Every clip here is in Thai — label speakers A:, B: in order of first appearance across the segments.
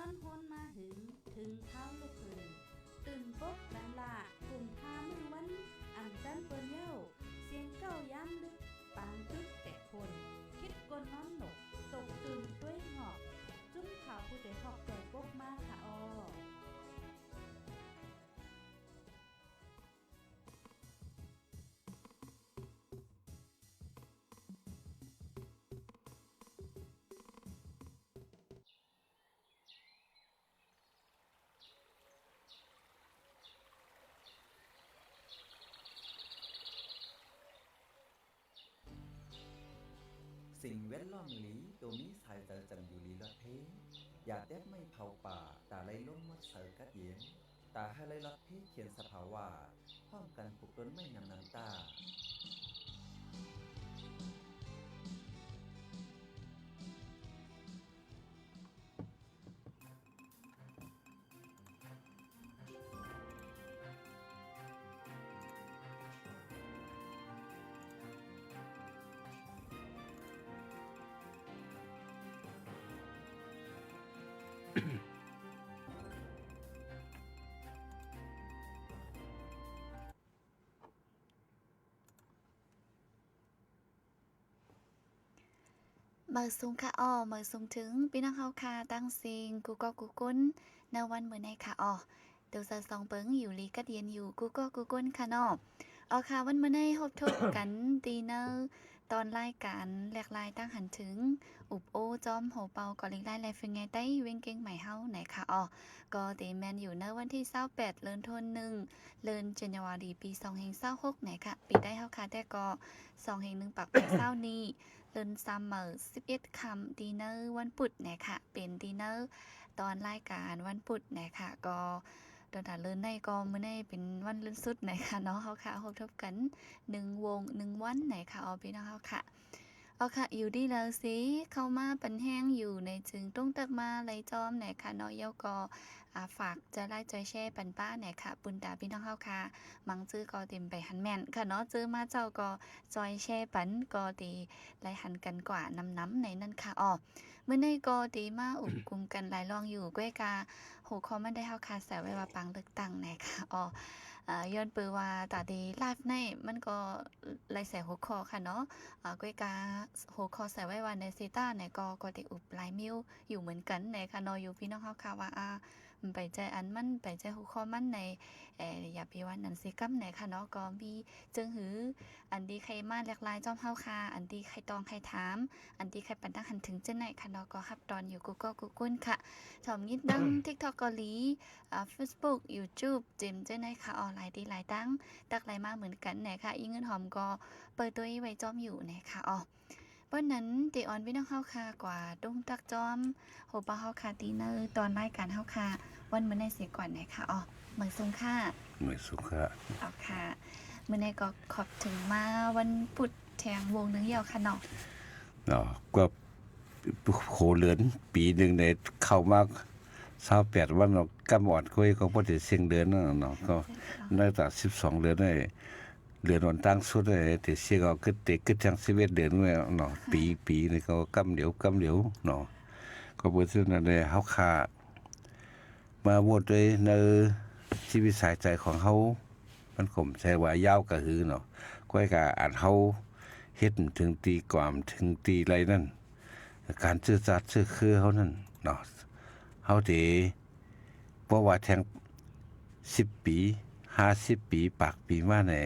A: นอนฮนมาถึงเท้าลูกหืนตื่นปกกันละกลุ่มพามือวันอันจันเปิ้นเย้าเสียงเก้าย้ำลึกปางตึกแต่คนคิดกนนอนหนกตกตื่นด้วยหงอบจุ้มข่าวผู้ใดหอกแต่ปกมาค่ะออ
B: สิ่งแวดล้อมหลีตัวมีสายเจอจังอยู่ลีละเพอย่าแดดไม่เผาป่าตาไล่ล้มมัดเสอกัดเย็นตาให้ไล่ละเพเขียนสภาวะพร้อมกันปลุกต้นไม่นำน้ำตา
C: เมื่อซุงค่ะเมื่อซุงถึงพี่น้องเฮาค่ะตั้งซิงกูก็กูกุ้นในวันมื้อในค่ะเดี๋ยวจะส่องเบิ่งอยู่ลีกัดเย็นอยู่กูก็กูกุ้นค่ะค่ะวันมื้อในพบทบกันดีเนอร์ตอนรายการแหลกลายตั้งหันถึงอุบโอจอมโหเปาก่อลิกไล่ไลฟ์ไงใต้เว้งเก่งใหม่เฮาไหนค่ะก็ตีแมนอยู่ในวันที่28เดือนธันวาคมจันยารีปี2526ไหนค่ะปีได้เฮาค่ะแต่ก็2/1ปักปี20นี้ซัมเมอร์11คำดีเนอร์วันพุธนะคะเป็นดีเนอร์ตอนรายการวันพุธนะคะก็ตอนในก็มื้อในเป็นวันสุดนะคะเนาะเฮาค่ะพบทบกัน1วง1วันนะคะพี่น้องเฮาค่ะค่ะอยู่ดีแล้วสิเข้ามาปันแห้งอยู่ในจึงต้องตักมาไหลจอมไหนค่ะเนาะเยาก็ฝากจะไล่จอยแช่ปันป้าไหนค่ะปุณตาพี่น้องเฮาค่ะมังซื้อก็เต็มไปหันแม่นค่ะเนาะซื้อมาเจ้าก็จอยแช่ปันก็ตีไล่หันกันกว่าน้ำในนั่นค่ะเมื่อในก็ตีมาอุบกลุ่มกันหลายรองอยู่ก้วยกาหัวข้อมันได้เฮาค่ะแสไว้ว่าปังเลือกตั้งไหนค่ะย้อนเปือว่าตาดีไลฟ์ในมันก็ไล่ใส่หัวข้อค่ะเนาะก้วยกาหัวข้อใส่ไว้ว่าในซีต้าเนี่ยก็ติอุบหลายมิ้วอยู่เหมือนกันในค่ะเนาะอยู่พี่น้องเฮาค่ะว่าไปใจอันมันไปใจหัวข้อมันในอย่าพี่ว่านันสิกัมไหนค่ะเนาะก็มีจึงหืออันดีใครมาหลากหลายจอมเฮาค่ะอันดีใครตองใครถามอันดีใครปันตั้งหันถึงจังไหนค่ะเนาะก็ฮับตอนอยู่กูก็กูกุ้นค่ะชอมยิดดัง TikTok เกาหลีFacebook YouTube จิมจังไหนค่ะหลายดีหลายตั้งตักหลายมากเหมือนกันไหนค่ะอีเงินหอมก็เปิดตัวไว้จอมอยู่ไหนค่ะวันนั้นตีออนพี่น้องเฮาค่ะกว่าตุ้งตักจอมโหปะเฮาค่ะตีเนอร์ตอนรายการเฮาค่ะวันมื้อในเสียก่อนไหนค่ะเหมือนซุงค่ะ
D: เหมือนสุขะ
C: ค่ะมื้อในก็ขอบถึงมาวันพุธแทงวงนึงเหี่ยวค่ะเนาะ
D: ก็โหเหลือนปีนึงในเข้ามา28วันเนาะกำออดคุยก็บ่ได้เสียงเดือนเนาะก็น่าจะ12เดือนได้เดือนวันตั้งสุดได้แต่เสียก็กึดจัง11เดือนไว้เนาะปีนี่ก็กำเหลียวเนาะก็บ่ซื่อนั่นได้เฮาค่ามาโหวตด้วยในชีวิตสายใจของเฮามันข่มใจว่ายาวก็คือเนาะก้อยก็อันเฮาเฮ็ดถึงตีความถึงตีไรนั่นการซื่อสัตย์ซื่อคือเฮานั่นเนาะเฮาสิบ่ว่าแทง10ปี50ปีปากปีมาแน่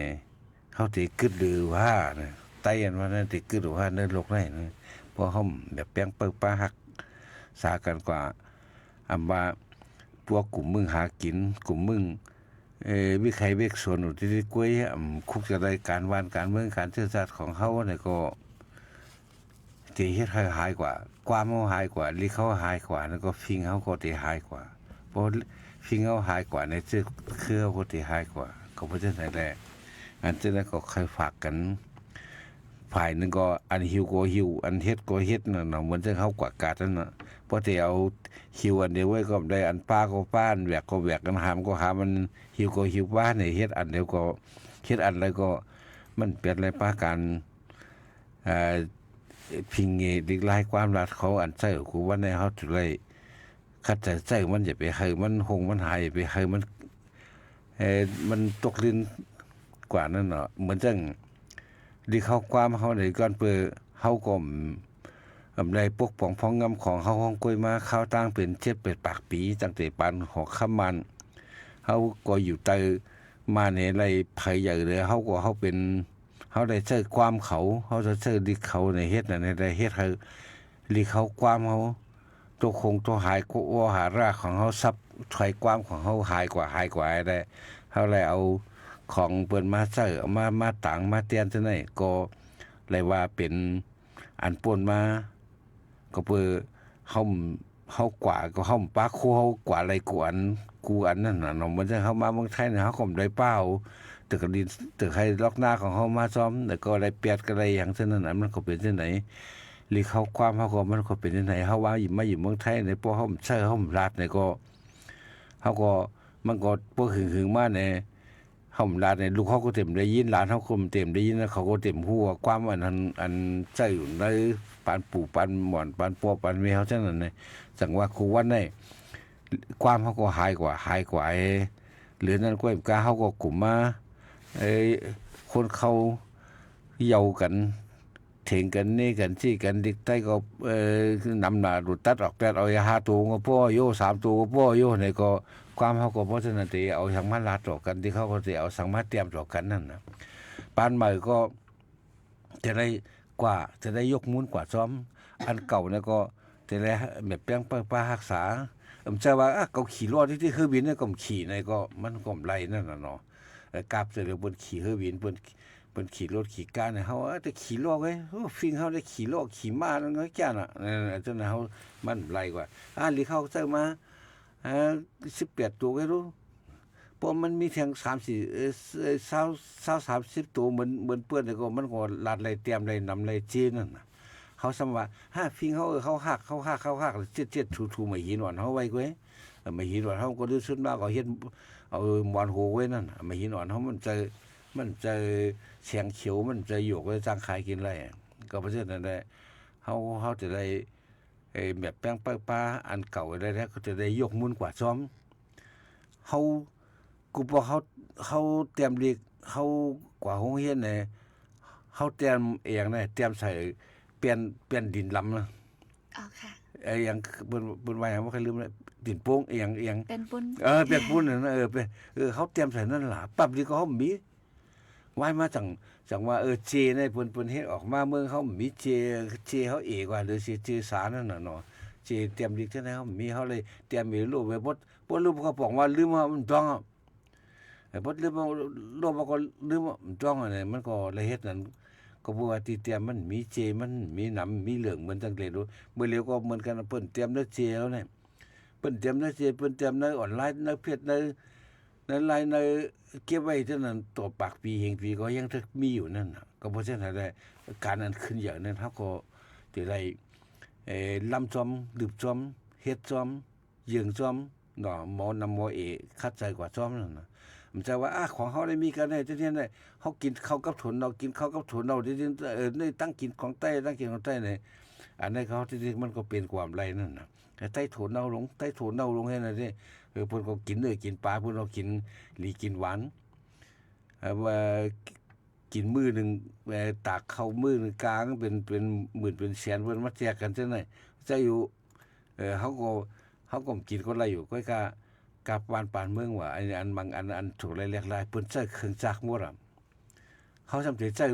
D: เฮาสิกึดหรือว่าไต้อันว่านั่นสิกึดหรือว่าในโลกได้เพราะเฮาแบบแป้งเปิ้ป้าฮักสากันกว่าอำว่าพวกกลุ่มมึงหากินกลุ่มมึงวิใครเวกส่วนที่กล้วยคุกจะได้การวานการเมืองการเชื้อชาติของเขาเนี่ยก็ที่เฮ็ดให้หายกว่าความเขาหายกว่าลิเขาหายกว่าแล้วก็ฟิงเขาก็ที่หายกว่าเพราะฟิงเขาหายกว่าในชื่อคือเขาก็ที่หายกว่าก็เพราะฉะนั้นแหละอันนั้นก็ค่อยฝากกันฝ่ายนึงก็อันหิวก็หิวอันเฮ็ดก็เฮ็ดน่ะเนาะเหมือนจะเข้ากว่ากาดนั่นน่ะพอที่เอาหิวอันเดียวไว้ก็ได้อันป้าก็ป้านแหวกก็แหวกกันหามก็หามันหิวก็หิวป้าเนี่ยเฮ็ดอันเดียวก็เฮ็ดอันแล้วก็มันเปลี่ยนอะไรป้ากันพิงดิกลายความรัดเขาอันใส่กูว่าในเฮาจุเลย คัดใจมันอย่าไปให้มันหงมันหายไปให้มันตกลิ้นกว่านั่นเนาะเหมือนจังดีเข้าความเฮาในก่อนเปิดเฮาก็ในปกป้องพ้องงำของเฮาห้องกล้วยมาข้าวตั้งเป็น7-8 ปากปีตั้งแต่ปานหอกค่ำมันเฮาก็อยู่ใต้มาในไรภัยใหญ่เลยเฮาเป็นเฮาได้เจอความเขาจะเจอดิเขาในเฮ็ดน่ะในได้เฮ็ดให้ลิเขาความเฮาตัวคงตัวหายก็ว่าหารากของเฮาซับถอยความของเฮาหายกว่าได้เฮาเลยเอาของเปิ้นมาเจอมาต่างมาเตียนจังได๋ก็เลยว่าเป็นอันป่นมาก็เพื่อเฮากว่าก็เฮาปาโคเฮากว่าอะไรกูอันนั่นน่ะเนาะมันจะเฮามาเมืองไทยเนี่ยเฮาก็ได้เป้าตึกดินตึกให้ล็อกหน้าของเฮามาซ้อมแล้วก็ได้เปียดก็ได้หยังซั่นนั้นมันก็เป็นจังได๋หรือเขาความเฮาก็มันก็เป็นจังได๋เฮาว่าอยู่มาอยู่เมืองไทยในพอเฮาเชื่อเฮาลาดเนี่ยก็เฮาก็มันก็บ่หึงมาเนี่ยเฮาลาดเนี่ยลูกเขาก็เต็มได้ยินหลานเฮาก็เต็มได้ยินแล้วเขาก็เต็มฮู้ว่าความอันใจอยู่ในปานปู่ปานหมอนปานปัวปานแมวจังนั้นน่ะจังว่าครูวันได้ความเฮาก็หายกว่าหรือนั่นก็กาเฮาก็กลุ่มมาคนเขาเยากันเถียงกันนี่กันจี้กันดิกใต้ก็นำหน้าดุดตัดออกแปดเอา5ตัวก็พ่อโย3ตัวก็พ่อโยนี่ก็ความเฮาก็บ่ทันได้เอาสังมาลาดต่อกันที่เขาก็สิเอาสังมาเตรียมต่อกันนั่นน่ะปานใหม่ก็จะได้ยกมูลกว่าซ้อมอันเก่าเนี่ยก็จะได้แบบแป้งป้ารักษาจะว่าเขาขี่รอดที่เครื่องบินเนี่ยก็ขี่ในก็มันก็ไล่นั่นน่ะเนาะกราบเสร็จแล้วบนขี่เครื่องบินบนขี่รถขี่ก้านเนี่ยเฮาแต่ขี่รอดไว้ฟิงเฮาได้ขี่รอดขี่ม้านั่นก็แก่น่ะจนเฮามันไล่กว่าหรือเขาเจอมา18ตัวไว้รู้เพราะมันมีเพียง30 ตัวเหมือนเปื้อนก็มันก็ลาดไหลเตรียมไหลนำไหลจีนั่นน่ะเขาซ้ำว่าฟิงเขาหักเจ็ดถูๆไม่หินอ่อนเฮาไว้ก้วยไม่หินอ่อนเฮาก็ดื้อสุดมากก็เฮ็ดเอาหมอนโหไว้นั่นไม่หินอ่อนเฮามันจะเสียงเขียวมันจะอยู่ไว้จางขายกินไรก็เพราะฉะนั้นแหละเฮาจะได้แบบแป้งป้าอันเก่าได้แล้วก็จะได้ยกมูลกว่าซ้อมเฮากูบอกเขาเตรียมลีกเขากว่าโรงเรียนเนี่ยเขาเตรียมเองเนี่ยเตรียมใส่เปลี่ยนดินลำนะ
C: อ๋อค่ะ
D: อย่างบนว่าอย่างว่าใครลืมเลยดินโป่งเอียง
C: เป็นปุ้น
D: เปลี่ยนปุ้นน่ะเขาเตรียมใส่นั่นล่ะปั๊บนี่ก็เขามีไว้มาจังว่าเจในเพิ่นเฮ็ดออกมาเมืองเขามีเจเขาเอกว่าหรือเจสานั่นน่ะเนาะเจเตรียมลีกจังได๋เขามีเขาเลยเตรียมมีรูปไว้บ่รูปเขาบอกว่าลืมว่ามันต้องบ่ลืมว่าโลกก็ลืมว่าจ้องอะไรมันก็ละเฮ็ดนั่นก็บ่ว่าที่เตรียมมันมีเจมันมีหนำมีเหลืองเหมือนจังเลยดูเมื่อเร็วก็เหมือนกันเพิ่นเตรียมเจแล้วเนี่ยเพิ่นเตรียมเจเพิ่นเตรียมในออนไลน์ในเพจในไลน์ในเก็บไว้เท่านั้นตัวปากปีเฮงปีก็ยังมีอยู่นั่นน่ะก็บ่ใช่ได้การนั้นขึ้นอย่างนั้นเฮาก็สิได้ลำซ้อมดึบซ้อมเฮ็ดซ้อมยืงซ้อมเนาะหมอนำหมอคัดใจกว่าซ้อมนั่นน่ะมันจะว่าของเขาได้มีกันได้ที่นี่ได้เขากินข้าวกับถุนเรากินข้าวกับถุนเราที่นี่ได้ตั้งกินของใต้ตั้งกินของใต้เนี่ยอันนี้เขาที่นี่มันก็เป็นความไรนั่นน่ะแต่ใต้ถุนเราลงให้นั่นนี่เพิ่นก็กินกินปลาเพิ่นเรากินหลีกินหวานว่ากินมื้อนึงตากข้าวมื้อนึงกลางเป็นหมื่นเป็นแสนเพิ่นมาแจกกันจังได๋จะอยู่เขาก็กินคนไรอยู่ก็กับวานปานเมืองว่าอันบางอันถูกหลายๆเปิ้นใช้เครื่องจักรหมดอ่ะเขาจำเป็นใช้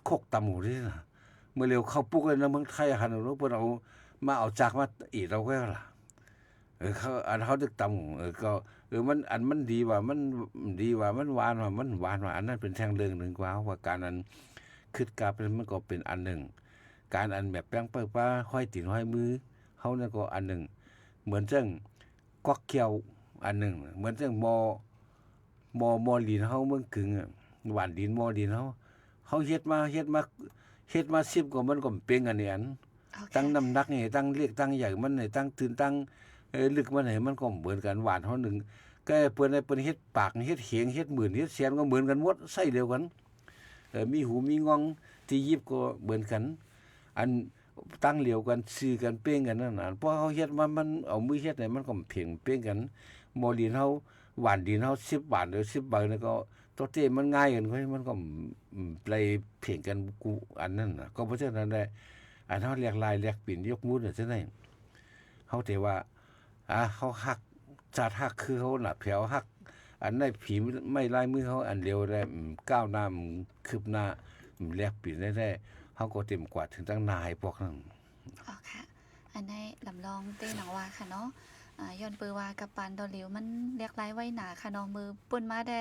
D: โคกตำหูนี่น่ะเมื่อเร็วเข้าปุกเลยนะเมืองไทยหั่นเนาะเพิ่นเอาจักรมาอีกเราก็ล่ะเขาตึกตำก็มันดีว่ามันหวานว่าอันนั้นเป็นแท่งเรื่องนึงกว่าการนั้นคิดกลับมันก็เป็นอันนึงการอันแบบแป้งป้าห้อยตีนห้อยมือเฮานั่นก็อันนึงเหมือนจังกวักเขียวอันนึงเหมือนจังมอลีนเฮาเมืองกึ่งหวานดินมอลีนเฮาเฮ็ดมา10กว่ามันก็เป็นอันนี้ตั้งน้ำหนักนี่ตั้งเล็กตั้งใหญ่มันนี่ตั้งตื่นตั้งลึกมันให้มันก็เหมือนกันหวานเฮานึงก็เปิ้นเฮ็ดปากเฮ็ดเขียงเฮ็ดหมื่นเฮ็ดแสนก็เหมือนกันหมดใส่เดียวกันมีหูมีงองที่ยิบก็เหมือนกันอัน ตั้งเหลียวกันซื้อกันเป้งกันนั่นน่ะเพราะเฮาเฮ็ดมันเอามือเฮ็ดเนี่ยมันก็เพียงเป้งกันหมอดินเฮาหวานดินเฮา10 บาทหรือ10 บาทนี่ก็ตัวเต้มันง่ายกันค่อยมันก็ไปเพียงกันกูอันนั้นน่ะก็เพราะฉะนั้นแหละอันเฮาแลกลายแลกปิ่นยกมือน่ะจังได๋เฮาแต่ว่าเฮาฮักชาติฮักคือเฮาน่ะแผวฮักอันได้ผีไม่ลายมือเฮาอันเร็วได้ก้าวหน้าคืบหน้าแลกปิ่นได้เฮาก็เต็มกว่าถึงตั้งนายพวกนั้น
C: อ๋อค่ะ อันนี้ลำลองเต้หนังว่าค่ะเนาะย้อนเปือว่ากับปานดอเหลียวมันเรียกไล่ไว้หนาค่ะเนาะมือป่นมาได้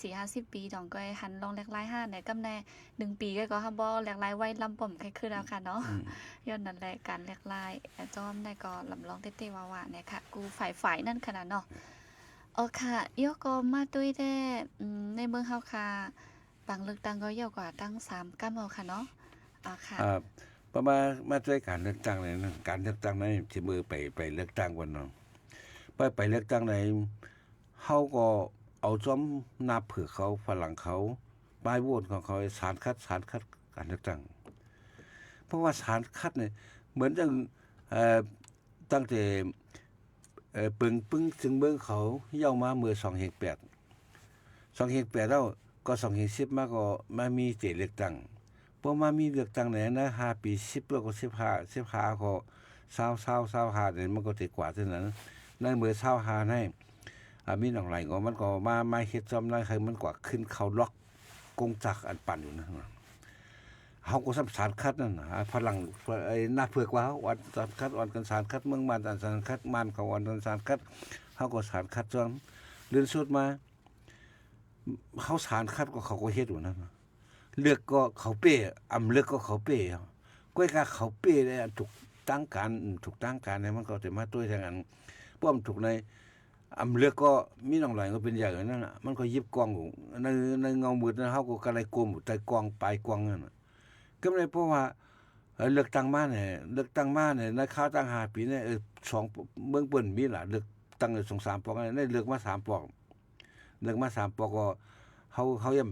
C: 4-50 ปีดองก็หันลองเรียกไล่5เนี่ยกำแน่1 ปีก็ฮับบ่เรียกไล่ไว้ลำป่อมใครคือแล้วค่ะเนาะย้อนนั่นแหละการเรียกไล่จอมได้ก็ลำลองเต้ๆว่าๆเนี่ยค่ะกูฝ่ายนั่นขนาดเนาะอ๋อค่ะยกก็มาตุ้ยได้ในเมืองเฮาค่ะบางเลือกตั้งก็ยาวกว่าตั้ง3กัมเอาค่ะเนาะอ๋อค่ะ
D: ประมาช่วยการเลือกตั้งเลยนะการเลือกตั้งในที่มือไปเลือกตั้งวันเนาะไปเลือกตั้งในเฮาก็เอาจ้อมนับเผื่อเขาฝรั่งเขาป้ายโหวตของเขาสารคัดการเลือกตั้งเพราะว่าสารคัดเนี่ยเหมือนจังตั้งแต่ปึงถึงเบิ่งเขาเย้ามาเมื่อ208แล้วก็210มาก็มามีเจเลือกตั้งพอมามีเลือกตั้งไหนนะ5 ปี10แล้วก็15ก็20เนี่ยมันก็ติกว่าเท่านั้นในเมื่อ25ให้มีน้องไหลก็มันก็มาเฮ็ดจอมได้คือมันกว่าขึ้นเขาล็อกกงจักอันปั่นอยู่นะเฮาก็สำสารคัดนั่นน่ะพลังไอ้หน้าเผือกว่าวันสารคัดวันกันสารคัดเมืองบ้านสารคัดมานเขาวันกันสารคัดเฮาก็สารคัดจอมเลื่อนสุดมาเฮาสารคัดก็เขาก็เฮ็ดอยู่นั่นเลือกก็เขาเป้เลือกก็เขาเป้ก้อยกาเขาเป้ได้ถูกตั้งการเนี่ยมันก็จะมาด้วยทางนั้นป้อมถูกในเลือกก็มีน้องหลายก็เป็นอย่างนั้นน่ะมันก็ยิบกองอยู่ในเงามืดนะเฮาก็กะไรกลมใต้กองปลายกองนั่นน่ะก็เลยเพราะว่าเลือกตั้งมาเนี่ยในข้าวตั้ง5 ปีเนี่ย2เมืองเปิ้นมีล่ะเลือกตั้ง2-3 ปอกได้เลือกมา3 ปอกก็เขายัง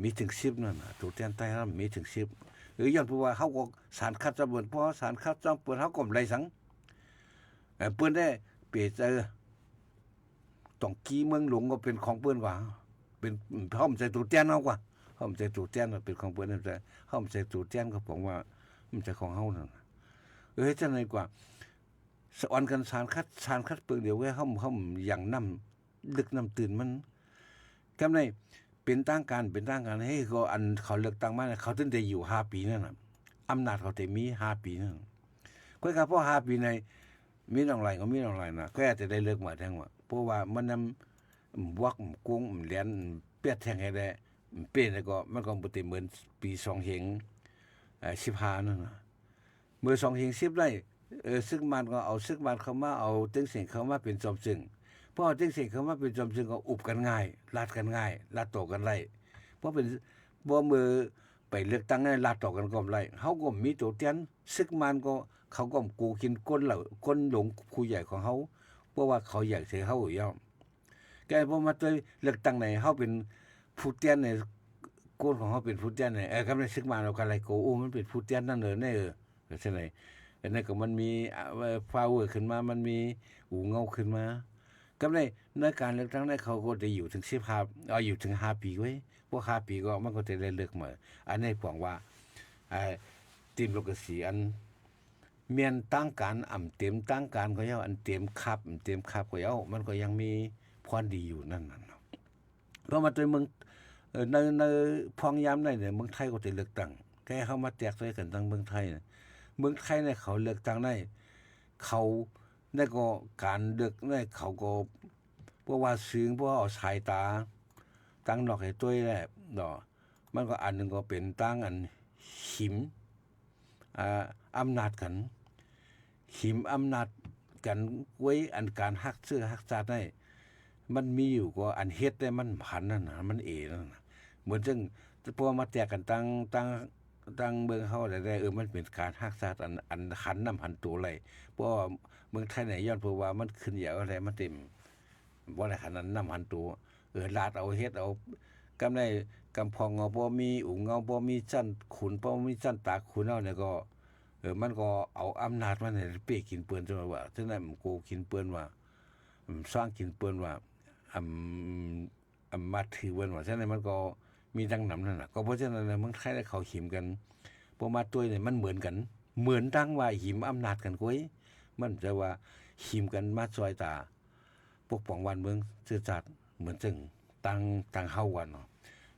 D: มีถึง10นั่นน่ะตัวแทนใต้เขามีถึง10หรือย้อนเพราะว่าเขาก็สารคัดจำเปิ้นเพราะสารคัดจำเปิ้นเขาก็บ่ได้สังเปิ้นได้เปเจอต้องกี้เมืองหลวงก็เป็นของเปิ้นว่าเป็นพร้อมใจตัวแทนเฮากว่าพร้อมใจตัวแทนเป็นของเปิ้นนั่นแต่พร้อมใจตัวแทนก็บอกว่ามันจะของเฮานั่นจังได๋กว่าสอนกันสารคัดเปิ้นเดียวไว้เฮาอย่างนำลึกน้ำตื่นมันกำไดเป็นตั้งการให้ก็อันเขาเลือกตั้งมาเขาถึงได้อยู่5 ปีนั่นน่ะอำนาจเขาได้มี5 ปีนั่นก็ก็เพราะ5 ปีในมีน้องหลายก็มีน้องหลายน่ะก็อาจจะได้เลือกมาแทงว่าเพราะว่ามันนำวักกงเหรียญเปียดแทงให้ได้เป้แล้วก็มันก็บ่ได้เหมือนปี2เฮง15นั่นน่ะเมื่อ2เฮง10ได้ซึ่งมันก็เอาซึ่งมันเข้ามาเอาตึงเสียงเข้ามาเป็นจอมซึ่งเพราะตึงเสียงเข้ามาเป็นจอมซึ่งก็อุบกันง่ายลาดกันง่ายลาดต่อกันไล่เพราะเป็นบ่มือไปเลือกตั้งให้ลาดต่อกันก็ไล่เฮาก็มีตัวแทนซึ่งมันก็เขาก็กูกินก้นเหล่าก้นหลงผู้ใหญ่ของเขาเพราะว่าเขาอยากเสียเขาอยู่ย่อมแกพอมาเลือกตั้งไหนเขาเป็นผู้แทนในก้นของเขาเป็นผู้แทนในกำลังซึกมาเรากันอะไรกูมันเป็นผู้แทนนั่นเนี่ยใช่ไหมนั่นก็มันมีฟาวเวอร์ขึ้นมามันมีหูเงาขึ้นมากำลังในการเลือกตั้งได้เขาก็จะอยู่ถึง15อยู่ถึง5 ปีไว้พวก5 ปีก็มันก็จะได้เลือกมาอันนี้บอกว่าทีมโลกสีอันเมียนตั้งการเต็มตั้งการก็ยาวอันเต็มคับก็ยาวมันก็ยังมีพรดีอยู่นั่นน่ะเพราะมาตัวเมืองในพองยามได้เนี่ยเมืองไทยก็จะเลือกตั้งแค่เข้ามาแตกด้วยกันทั้งเมืองไทยเนี่ยเขาเลือกตั้งได้เขาได้ก็การเลือกได้เขาก็เพราะว่าซึ้งเพราะเอาสายตาตั้งนอกให้ตัวแหละดอกมันก็อันนึงก็เป็นตั้งอันหิมอำนาจกันหิมอำนาจกันไว้อันการฮักเสื้อฮักชาติได้มันมีอยู่ก็อันเฮ็ดได้มันผันนั่นน่ะมันนั่นน่ะเหมือนซึ่งพอมาแตกกันตั้งเบิ่งเฮาได้มันเป็นการฮักชาติอันขันนำหันตัวไหลเพราะเมืองไทยเนี่ยย้อนเพราะว่ามันขึ้นอย่างอะไรมันเต็มบ่ได้ขนาดนำหันตัวลาดเอาเฮ็ดเอากำได้กำพองบ่มีอุ๋งเงาบ่มีจันขุนบ่มีจันตาขุนเอาเนี่ยก็ มันก็เอาอำนาจมันให้เป้กินเปิ้นจังว่าฉะนั้นมันโกกินเปิ้นว่าสร้างกินเปิ้นว่ามาถือเปิ้นว่าฉะนั้นมันก็มีดังนั้นน่ะก็เพราะฉะนั้นเมืองไทยได้เข้าหิมกันบ่มาตัวเนี่ยมันเหมือนกันเหมือนดังว่าหิมอำนาจกันก้อยมันจะว่าหิมกันมาซอยตาปกป้องวันเมืองซื่อสัตย์เหมือนจึงตั้งเฮาวันเนาะ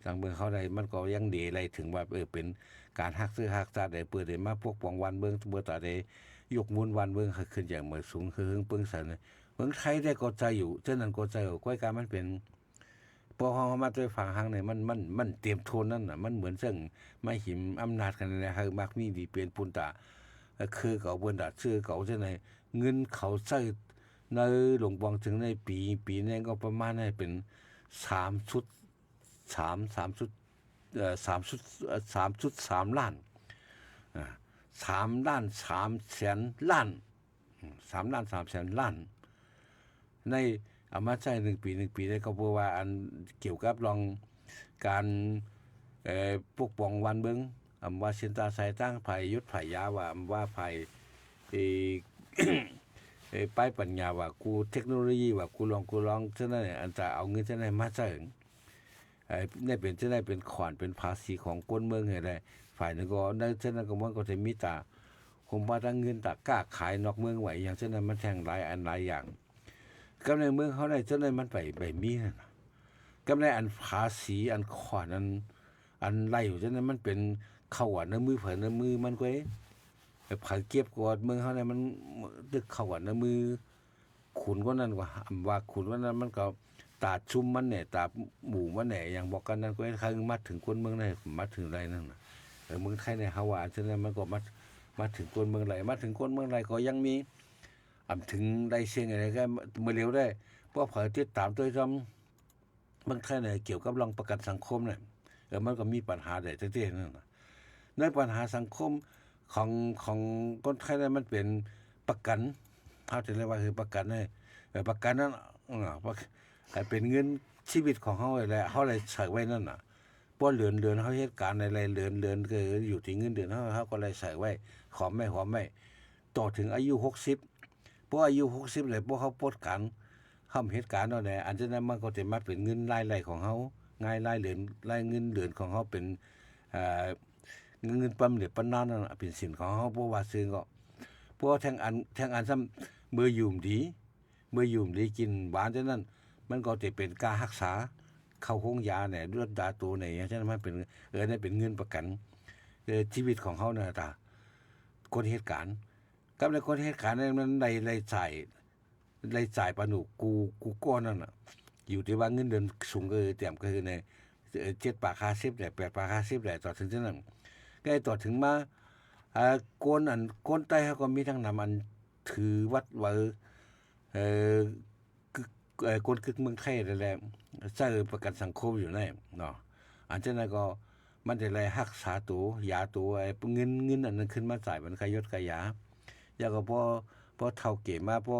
D: ทางเมืองเขาได้มันก็ยังดีอะไรถึงว่าเป็นการฮักซื้อฮักซาได้เปิดได้มาปกป้องวันเมืองเมื่อตาได้ยกมูลวันเมืองขึ้นอย่างเหมือนสูงคือหึงปึ้งสันเมืองไทยได้ก็ใจอยู่ฉะนั้นก็ใจอยู่ก้อยการมันเป็นพอเฮามาด้วยฝั่งทางเนี่ยมันเตรียมโทนนั่นน่ะมันเหมือนซึ่งไม่หิมอำนาจกันนะฮะมักมีดีเป็นปุนตาคือเก่าเบิ่นดาชื่อเก่าจังได๋เงินเขาใช้ในหลวงบองถึงในปีนี้ก็ประมาณให้เป็น3ชุด3ชุด3.3 ล้าน3ล้าน3แสนล้าน3ล้าน3แสนล้านในเอามาใช้1 ปีได้ก็เพราะว่าอันเกี่ยวกับรองการปกป้องวันเบิ่งว่าเส้นตาสายตั้งภัยยุทธภัยยาว่าภัยป้ายปัญญาว่ากูเทคโนโลยีว่ากูลองฉะนั้นอันจะเอาเงินฉะนั้นมาใช้เนี่ยเป็นจะได้เป็นขวัญเป็นภาษีของคนเมืองให้ได้ฝ่ายนึงก็ได้ฉะนั้นก็มันก็จะมีตาผมว่าทั้งเงินตากล้าขายนอกเมืองไหวอย่างเช่นนั้นมันแทงหลายอันหลายอย่างกำในเมืองเขาได้ฉะนั้นมันไปมีนั่นกำในอันภาษีอันขวัญอันไล่อยู่ฉะนั้นมันเป็นเข้าอันในมือเผยในมือมันก็ไผเก็บกอดเมืองเขาเนี่ยมันตึกเข้าอันในมือขุนก็นั่นว่าขุนว่านั้นมันก็ตาชุ่มมันเนี่ยตาหมู่มันเนี่ยอย่างบอกกันนั้นก็ใครมาถึงคนเมืองได้มาถึงไรนั่นน่ะเมืองไทยเนี่ยเฮาว่าฉะนั้นมันก็มาถึงคนเมืองไรมาถึงคนเมืองไรก็ยังมีถึงได้เสียงอะไรก็เมื่อเร็วได้เพราะเผยติดตามตัวซ้ำเมืองไทยเนี่ยเกี่ยวกับรองประกันสังคมเนี่ยมันก็มีปัญหาได้เต้ๆนั่นน่ะในปัญหาสังคมของคนไทยเนี่ยมันเป็นประกันเฮาจะเรียกว่าคือประกันให้ประกันนั้นเป็นเงินชีวิตของเฮาแหละเฮาได้ใช้ไว้นั่นน่ะบ่เดือนเฮาเหตุการณ์อะไรเดือนก็อยู่ที่เงินเดือนเฮาก็เลยใช้ไว้ขอไม่ต่อถึงอายุ60พออายุ60แล้วพวกเขาปลดกันทำเหตุการณ์นั่นแหละอันฉะนั้นมันก็จะมาเป็นเงินรายของเฮาง่ายรายเงินเดือนของเฮาเป็นเงินบำเหน็จบำนาญนั่นเป็นสินของเฮาเพราะว่าซึ่งก็เพราะแทงอันซ้ำมือยุ่มดีกินหวานฉะนั้นมันก็จะเป็นการรักษาเข้าโรงยาเนี่ยเลือดดาตัวเนี่ยอย่างเช่นมันเป็นนี่เป็นเงินประกันชีวิตของเขาเนี่ยตาคนเหตุการณ์กับในคนเหตุการณ์นั้นในจ่ายปานุกูก้อนนั่นน่ะอยู่ที่ว่าเงินเดือนสูงก็เต็มก็คือใน7 ปาก50ได้8 ปาก50ได้ต่อถึงฉะนั้นก็ต่อถึงมาก้นใต้เขาก็มีทั้งนำอันถือวัดว่าคนกึกเมืองไทยนั่นแหละใช้ประกันสังคมอยู่นั่นเนาะอันฉะนั้นก็มันได้รักษาตัวยาตัวเงินอันนั้นขึ้นมาจ่ายมันขยดขยาแล้วก็พอเฒ่าเก็บมาพอ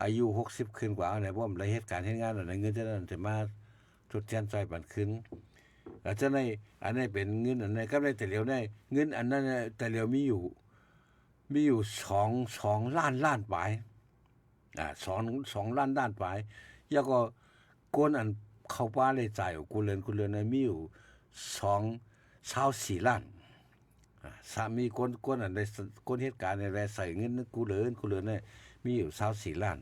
D: อายุ60ขึ้นกว่าเนี่ยพวกมันได้เหตุการณ์เฮ็ดงานอะไรเงินฉะนั้นจะมาทดแทนจ่ายบันขึ้นแล้วฉะนั้นอันนี้เป็นเงินอันนั้นก็ได้แต่เหลียวได้เงินอันนั้นแต่เหลียวมีอยู่2ล้านปลาย2ล้านปลายแล้วก็ก้นอันเข้าป่าเลยจ่ายกูเรือนมีอยู่24ล้านสามีก้นอันได้ก้นเหตุการณ์อะไรใส่เงินกูเรือนเนี่ยมีอยู่24ล้าน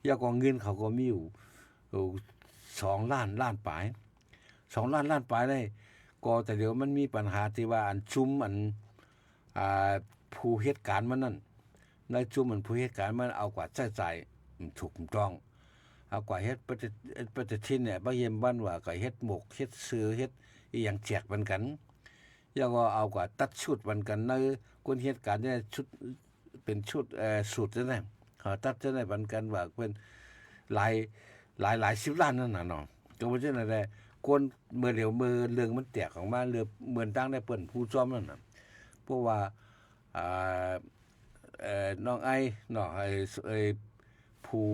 D: แล้วก็เงินเขาก็มีอยู่2ล้านปลาย2ล้านปลายได้ก็แต่เดี๋ยวมันมีปัญหาที่ว่าอันชุมอันผู้เหตุการณ์มันนั่นในชุมมันผู้เหตุการณ์มันเอากว่าใช้จ่ายถูกต้องเอากว่าเฮ็ดปฏิทินเนี่ยบ่เยี่ยมบ้านว่าก็เฮ็ดหมกเฮ็ดซื้อเฮ็ดอีหยังแจกมันกันแล้วก็เอากว่าตัดชุดมันกันในคนเหตุการณ์เนี่ยชุดเป็นชุดสูตรนั่นแหละเขาตัดจะได้มันกันว่าเป็นหลาย10ล้านนั่นน่ะเนาะก็บ่ใช่นั่นแหละคนเมื่อเดี๋ยวมือเรื่องมันแตกออกมาเรื่องเหมือนตั้งได้เปิ้นผู้ซ้อมนั่นน่ะเพราะว่าน้องไอ้เนาะผู้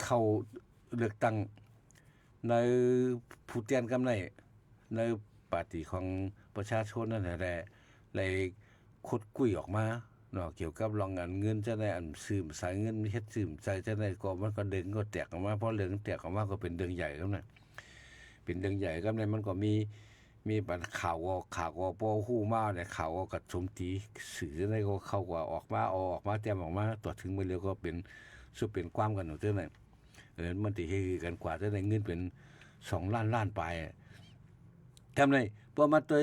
D: เข้าเลือกตั้งในผู้เตียนกำในปาร์ตี้ของประชาชนนั่นแหละเลย คดกุ้ยออกมาเนาะเกี่ยวกับรองงานเงินจะได้อันซึมสายเงินเฮ็ดซึมใจจะได้ก็มันก็เด้งก็แตกออกมาพอเรื่องแตกออกมาก็เป็นเรื่องใหญ่ครับน่ะเป็นเรื่องใหญ่ครับในมันก็มีปัญข่าวก็พอฮู้มาเนี่ยข่าวก็กัดสมตีสื่อได้ก็เข้าว่าออกมาแต้มออกมาตรวจถึงมื้อแล้วก็เป็นสุดเป็นความกันเท่านั้นมันสิเฮ็ดกันกว่าจะได้เงินเป็น2ล้านไปทำไดพอมาตัว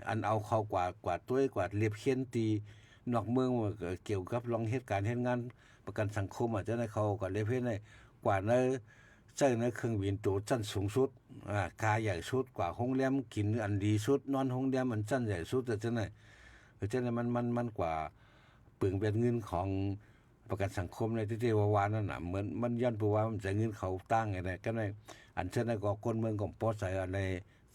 D: อันเอาเข้ากว่าตัวกว่าเรียบเขียนตีนอกเมืองเกี่ยวกับลองเหตุการณ์เฮ็ดงานประกันสังคมอาจจะได้เขาก็เรียบเฮ็ดได้กว่าในใช้ในเครื่องบินตัวชั้นสูงสุดกาใหญ่สุดกว่าโรงแรมกินอันดีสุดนอนโรงแรมมันชั้นใหญ่สุดแต่จังได๋มันกว่าปึงเป็นเงินของประกันสังคมในที่ว่านั่นน่ะเหมือนมันย้อนเพราะว่ามันจะเงินเขาตั้งไงได้ก็ได้อันเช่นนั้นก็คนเมืองก็ปอใส่ใน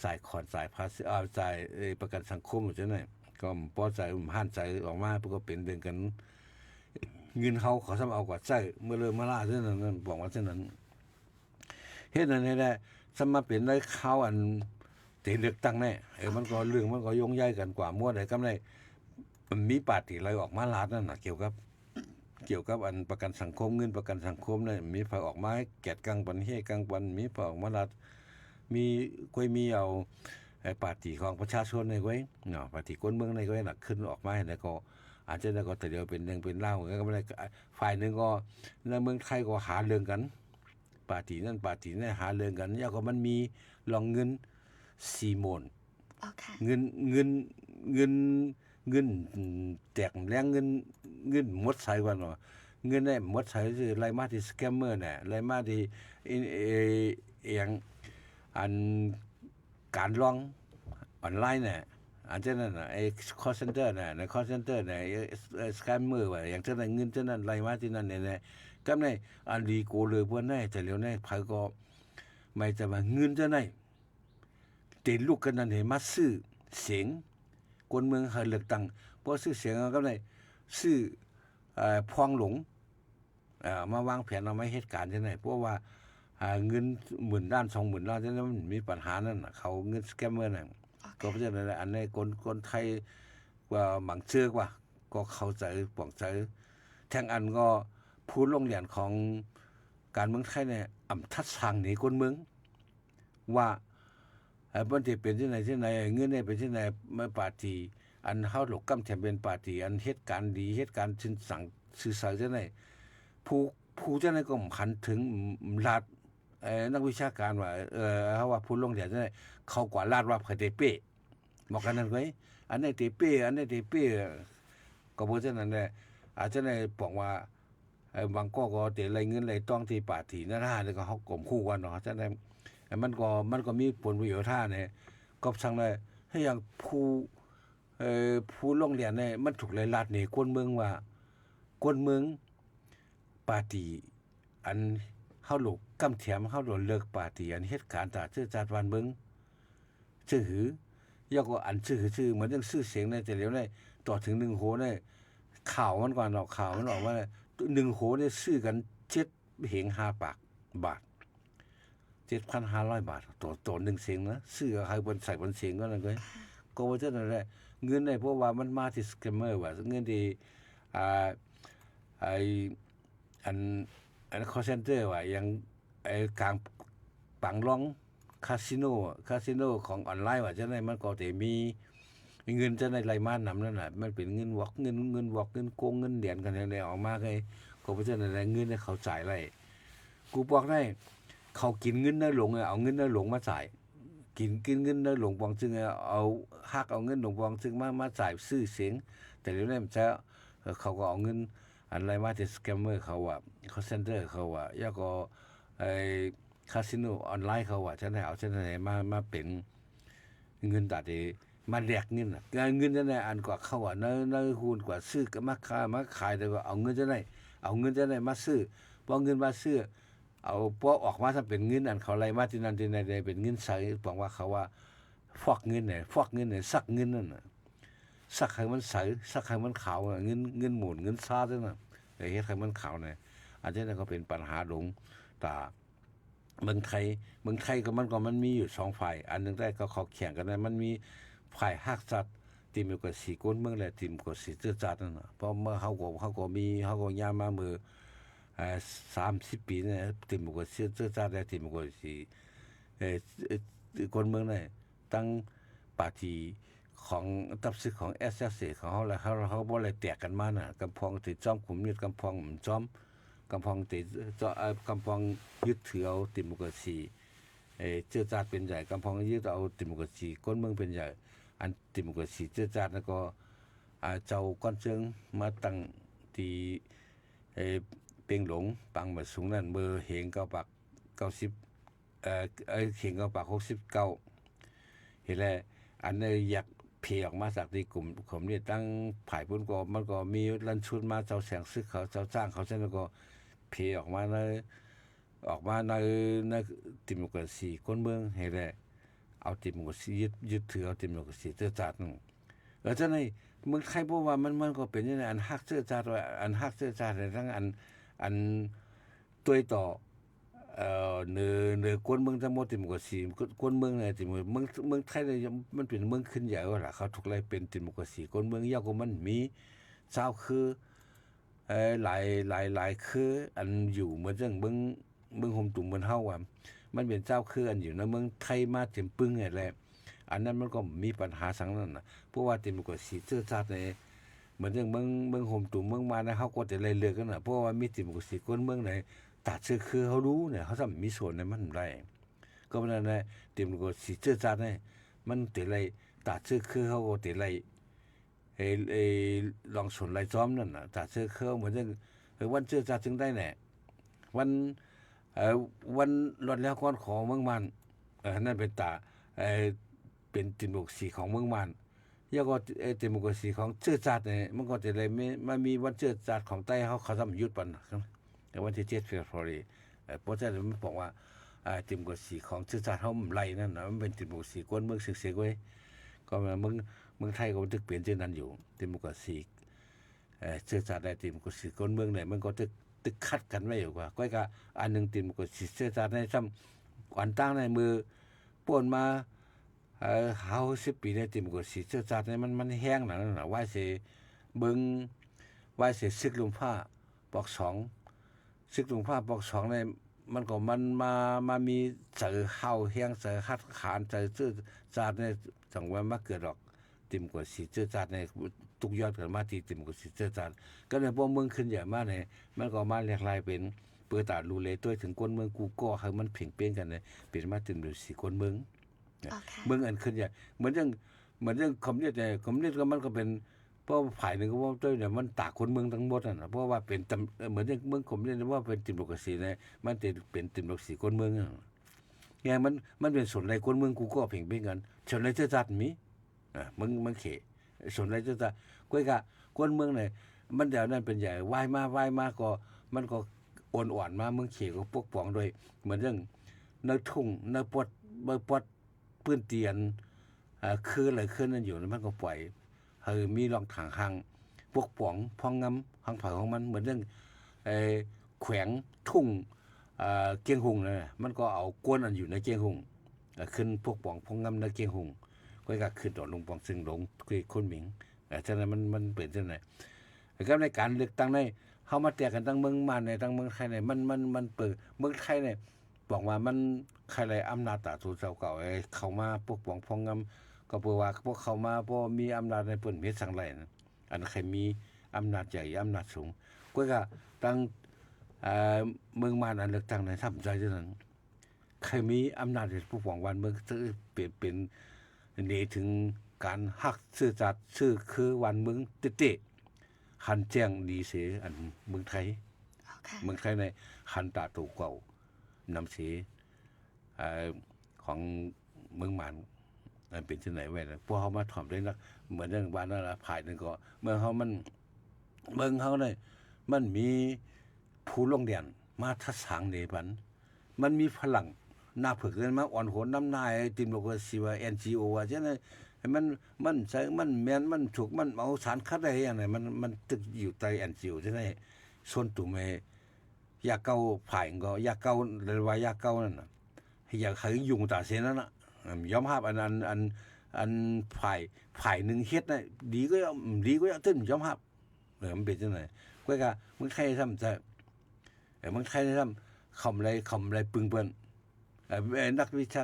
D: สายขอนสายภาษีสายประกันสังคมจังได๋ก็ปอใส่ห้านใจออกมาเพื่อก็เป็นเรื่องกันเงินเขาซ้ำเอากว่าใช้เมื่อเริ่มมาล่าซั่นนั้นบอกว่าซั่นนั้นเฮ็ดนั่นนี่แหละซ้ำมาเป็นได้ข่าวอันที่เลือกตั้งแน่มันก็เรื่องมันก็ยงใหญ่กันกว่ามั่วได้กำไรมีปาร์ตี้อะไรออกมาลาดนั่นน่ะเกี่ยวกับอันประกันสังคมเงินประกันสังคมเนี่ยมีไผออกมาแกดกังปันเฮกังปันมีไผออกมารัดมีก้อยมีเอาปาร์ตี้ของประชาชนในไว้เนาะปาร์ตี้คนเมืองในไว้น่ะขึ้นออกมาแล้วก็อาจจะแล้วก็แต่เดียวเป็นเรื่องเป็นเล่าก็ไม่ได้ฝ่ายนึงก็ในเมืองไทยก็หาเรื่องกันปาร์ตี้นั่นปาร์ตี้นี่หาเรื่องกันแล้วก็มันมีลองเงิน4โมนเงินแตกแรงเงินหมดใส่ว่าเนาะเงินได้หมดใส่คือไล่มาที่สแกมเมอร์น่ะไล่มาที่อย่างอันการลองออนไลน์น่ะอันเช่นนั้นน่ะไอ้ call center น่ะใน call center น่ะสแกมเมอร์ว่าอย่างเช่นนั้นเงินเช่นนั้นไล่มาที่นั่นเนี่ยกำในอันดีโกเลยเพิ่นได้แต่แล้วไผก็ไม่จะว่าเงินจะไหนติลูกกันนั่นให้มาซื้อเสียงคนเมืองเฮาเลือกตั้งพอซื้อเสียงก็ได้ซื้อพองหลงมาวางแผนเอาไว้เหตุการณ์จังได๋เพราะว่าเงิน10,000ล้าน 20,000ล้านจังนั้นมันมีปัญหานั่นน่ะเขาเงินสแกมเมอร์น่ะก็เพราะฉะนั้นอันนี้คนไทยว่าบางเชื่อกว่าก็เข้าใจป้องใจแทงอันก็ผู้ลงเหรียญของการเมืองไทยเนี่ยอำทัดสั่งหนีคนเมืองว่ามันสิเป็นจังได๋เงินได้เป็นจังได๋มาปาร์ตี้อันเฮาหลกกำแถมเป็นปาร์ตี้อันเหตุการณ์ดีเหตุการณ์สื่อสารจังได๋ผู้จังได๋ก็ขันถึงรัฐนักวิชาการว่าเฮาว่าผู้ลงเหรียญจังได๋เขากว่าลาดว่าไผเตเป้บอกกันนั่นไว้อันไหนเตเป้ก็บ่จังนั้นแหละอาจจะได้บอกว่าบางก็เตะไรเงินไรต้องที่ปาร์ตี้นั่นน่ะแล้วก็เฮากลมคู่กันเนาะจังได๋มันก็มีผลประโยชน์ท่าเนี่ยก็สั่งได้ให้อย่างผู้ลงเหรียญเนี่ยมันถูกไล่ลัดนี่คนเมืองว่าคนเมืองปาร์ตี้อันเฮาลูกกำแถมเฮาโดนเลิกปาร์ตี้อันเหตุการณ์ตาชื่อจัดวันเมืองชื่อหือยก็อันชื่อเหมือนจังชื่อเสียงในแต่แล้วได้ต่อถึง1โหได้ข่าวมันก่อนออกข่าวมันออกว่า1โหได้ซื้อกัน7เหง5ปากบาท7,500 บาทต่อ1เสียงนะซื้อให้บนใส่บนเสียงก็นั่นก็ว่าจังนั้นแหละเงินได้เพราะว่ามันมาที่สแกมเมอร์ว่าเงินที่อัน call center ว่าอย่างกลางปังร้องคาสิโนของออนไลน์ว่าจังได๋มันก็สิมีเงินจังได๋ไหลมานำนั่นน่ะมันเป็นเงินวอกเงินโกงเงินเหรียญกันได้ออกมาก็เพราะฉะนั้นเงินเขาจ่ายไว้กูบอกได้เขากินเงินน้อยหลงเอาเงินน้อยหลงมาจ่ายกินเงินน้อยหลงบางซึ่งเอาฮักเอาเงินหลงบางซึ่งมาจ่ายซื้อเสียงแต่เดี๋ยวนี้มันจะเขาก็เอาเงินอะไรมาที่สแกมเมอร์เขาว่าคอลเซ็นเตอร์เขาว่าแล้วก็คาสิโนออนไลน์เขาว่าจังได๋เอาจังได๋มาเป็นเงินตัดมาแลกเงินน่ะเงินจังได๋อันกว่าเขาว่าในหุ้นกว่าซื้อก็มาขายแล้วก็เอาเงินจังได๋มาซื้อบ่เงินมาซื้อเอาพอออกมาถ้าเป็นเงินอันเขาไล่มาที่นั่นที่ใดเป็นเงินใสบอกว่าเขาว่าฟอกเงินเนี่ยซักเงินนั่นน่ะซักให้มันใสซักให้มันขาวเงินหมุนเงินซาจังน่ะเฮ็ดให้มันขาวเนี่ยอันนี้ก็เป็นปัญหาหลงตาเมืองไทยก็มันมีอยู่2ฝ่ายอันนึงได้ก็เขาแข่งกันมันมีฝ่ายฮักสัตว์ ติมก็สีก้นเมืองแหละติมก็สีเจื้อจัดนั่นน่ะเพราะเมื่อเขาก็มีเขาก็ย่ามามือ30 ปีเนี่ยติมก็เจื้อจัดแล้วติมก็สีคนเมืองเนี่ยตั้งปาร์ตี้ของตับซึกของ SSC ของเขาแล้วเขาบ่ได้แตกกันมาน่ะกำพองติจอมขุมยึดกำพองจอมกำพองติกำพองยึดถือเอาติมก็สีเจื้อจัดเป็นใหญ่กำพองยึดเอาติมก็สีคนเมืองเป็นใหญ่อันติมก็สีเจื้อจัดแล้วก็เจ้าก้อนเชิงมาตั้งที่เปียงหลงปังมาสูงนั่นเบอร์เหง9 ปาก90เหง9 ปาก69เห็นแล้วอันนี้อยากเพออกมาจากที่กลุ่มผมนี่ตั้งผ่ายพุ่นก็มันก็มีลันชุดมาเจ้าแสงซึกเขาเจ้าจ้างเขาเช่นแล้วก็เพออกมาในติมกสีคนเมืองเห็นแล้วเอาติมกสียึดถือเอาติมกสีเจื้อจัดนั่นจังได๋เมืองไทยบ่ว่ามันก็เป็นจังได๋อันฮักเจื้อจัดว่าอันฮักเจื้อจัดทั้งอันตัวต่อเนื้อกวนเมืองทั้งหมดติมกสีกวนเมืองเนี่ยติเมืองไทยเนี่ยมันเป็นเมืองขึ้นใหญ่ว่าล่ะเขาทุกไรเป็นติมกสีกวนเมืองยาวกว่ามันมีเจ้าคือหลายคืออันอยู่เหมือนจังเมืองห่มตุ่มเหมือนเฮาว่ามันเป็นเจ้าคืออันอยู่ในเมืองไทยมาเต็มปึ้งนี่แหละอันนั้นมันก็มีปัญหาสังนั้นน่ะเพราะว่าติมกสีเจื้อจัดเนี่ยเหมือนจังเมืองห่มตุ่มเมืองมานะเฮาก็จะไล่เลือกกันน่ะเพราะว่ามีติมกสีกวนเมืองไหนตัดชื่อคือเขารู้เนี่ยเขาทำมีส่วนในมันได้ก็เพราะนั้นนะติมก็สีเจื้อจัดเนี่ยมันติไรตัดชื่อคือเขาก็ติไรลองส่วนไรซ้อมนั่นน่ะตัดชื่อคือเหมือนจังวันเจื้อจัดจึงได้แน่วันรอดแล้วก้อนของเมืองมันนั่นเป็นเป็นติมกสีของเมืองมันแล้วก็ติมกสีของเจื้อจัดเนี่ยมันก็ติไรมันมีวันเจื้อจัดของใต้เขาทำยุดปันในวันที่7 เฟบรุรีเพราะฉะนั้นมันบอกว่าติมกสีของเชื้อชาติเฮาไหลนั่นน่ะมันเป็นติมกสีกวนเมืองสึกๆไว้ก็เมืองไทยก็ตึกเปลี่ยนเช่นนั้นอยู่ติมกสีเชื้อชาติได้ติมกสีกวนเมืองเนี่ยมันก็ตึกคัดกันไว้อยู่กว่าก็ก็อันนึงติมกสีเชื้อชาติในซ้ำอันตั้งในมือป่นมา50 ปีในติมกสีเชื้อชาติมันแห้งนั่นน่ะว่าสิเบิ่งว่าสิซึกลมฟ้าปอก2ซึกลงภาพปอก2เนี่ยมันก็มันมามีเจอเฮาเฮียงเจอคัดขานเจอชื่อจาดเนี่ยจังว่ามาเกิดดอกติมกว่าสีเจื้อจาดในทุกยอดกันมาที่ติมกว่าสีเจื้อจาดก็ในพวกเมืองขึ้นใหญ่มากเนี่ยมันก็มาเรียกลายเป็นเปิดตาลูเลตัวถึงคนเมืองกูก็ให้มันเพ่งเป้งกันเนี่ยเป็นมาติมดูสีคนเมืองเมืองอันขึ้นใหญ่เหมือนจังคอมมิวนิสต์เนี่ยคอมมิวนิสต์ก็มันก็เป็นเพราะฝ่ายหนึ่งก็ว่าด้วยเนี่ยมันตากคนเมืองทั้งหมดน่ะเพราะว่าเป็นเหมือนเมืองผมเรียกว่าเป็นติมกสีเนี่ยมันเป็นติมกสีคนเมืองไงมันเป็นส่วนในคนเมืองกูก็เพ่งเป็นกันส่วนในเจ้าจัดมีมึงเขส่วนในเจ้าจัดก้อยกะคนเมืองเนี่ยมันเดี๋ยวนั้นเป็นใหญ่ว่ายมาก็มันก็อ่อนมาเมืองเขก็ปกป้องโดยเหมือนเรื่องในทุ่งในปอดพื้นเตียนคืออะไรขึ้นนั่นอยู่มันก็ปล่อยมีรองถางหางพวกป๋องพองงำหางเผาของมันเหมือนเรื่องแขวงทุ่งเกียงหุงนะมันก็เอากวนอันอยู่ในเกียงหุงขึ้นพวกป๋องพองงำในเกียงหุงก็ขึ้นต่อลงปองซึ่งหลงคือคนหมิงฉะนั้นมันเปลี่ยนจังได๋ก็ในการเลือกตั้งในเฮามาแตกกันทั้งเมืองมาในทั้งเมืองไทยในมันเปิดเมืองไทยเนี่ยบอกว่ามันใครไรอำนาจตาทูเจ้าเก่าเข้ามาพวกป๋องพองงำก็เพราะว่าพวกเขามาเพราะมีอำนาจในเปิ้นเฮ็ดสังไรนะอันใครมีอำนาจใหญ่อำนาจสูงก็ตั้งเมืองมานอันเลือกตั้งในทำใจจังนั้นใครมีอำนาจในผู้ปกครองวันเมืองเปลี่ยนเป็นนี่ถึงการฮักซื่อจัดชื่อคือวันเมืองติหันแจ้งดีเสียอันเมืองไทยเมืองไทยในหันตาตูเก่านำเสียของเมืองมานเป็นที่ไหนไว้นะพวกเขามาถ่อมได้นะเหมือนเรื่องบ้านนั่นละภายนึงก็เมื่อเขามันเมืองเขาเนี่ยมันมีผู้ลงเรียนมาทัศสังเนปันมันมีพลังหน้าผึกเลยมาอ่อนโหนน้ำนายติมโลกสิว่า NGO ว่าฉะนั้นมันใช้มันแม่นมันถูกมันเอาสารคัดได้อย่างไรมันตึกอยู่ใต้ NGO ฉะนั้นส่วนตัวแม่ยาเก่าผ่ายก็ยาเก่าหรือว่ายาเก่านั่นน่ะอยากให้ยุ่งตาเสียนั่นน่ะยอมรับอัน อันฝ่ายนึงเฮ็ดน่ะดีก็ตึ้นยอมรับมันเป็นจังได๋กว่าก็มึงใครทำจะมึงใครทำคำไรปึงเปิ้นนักวิชา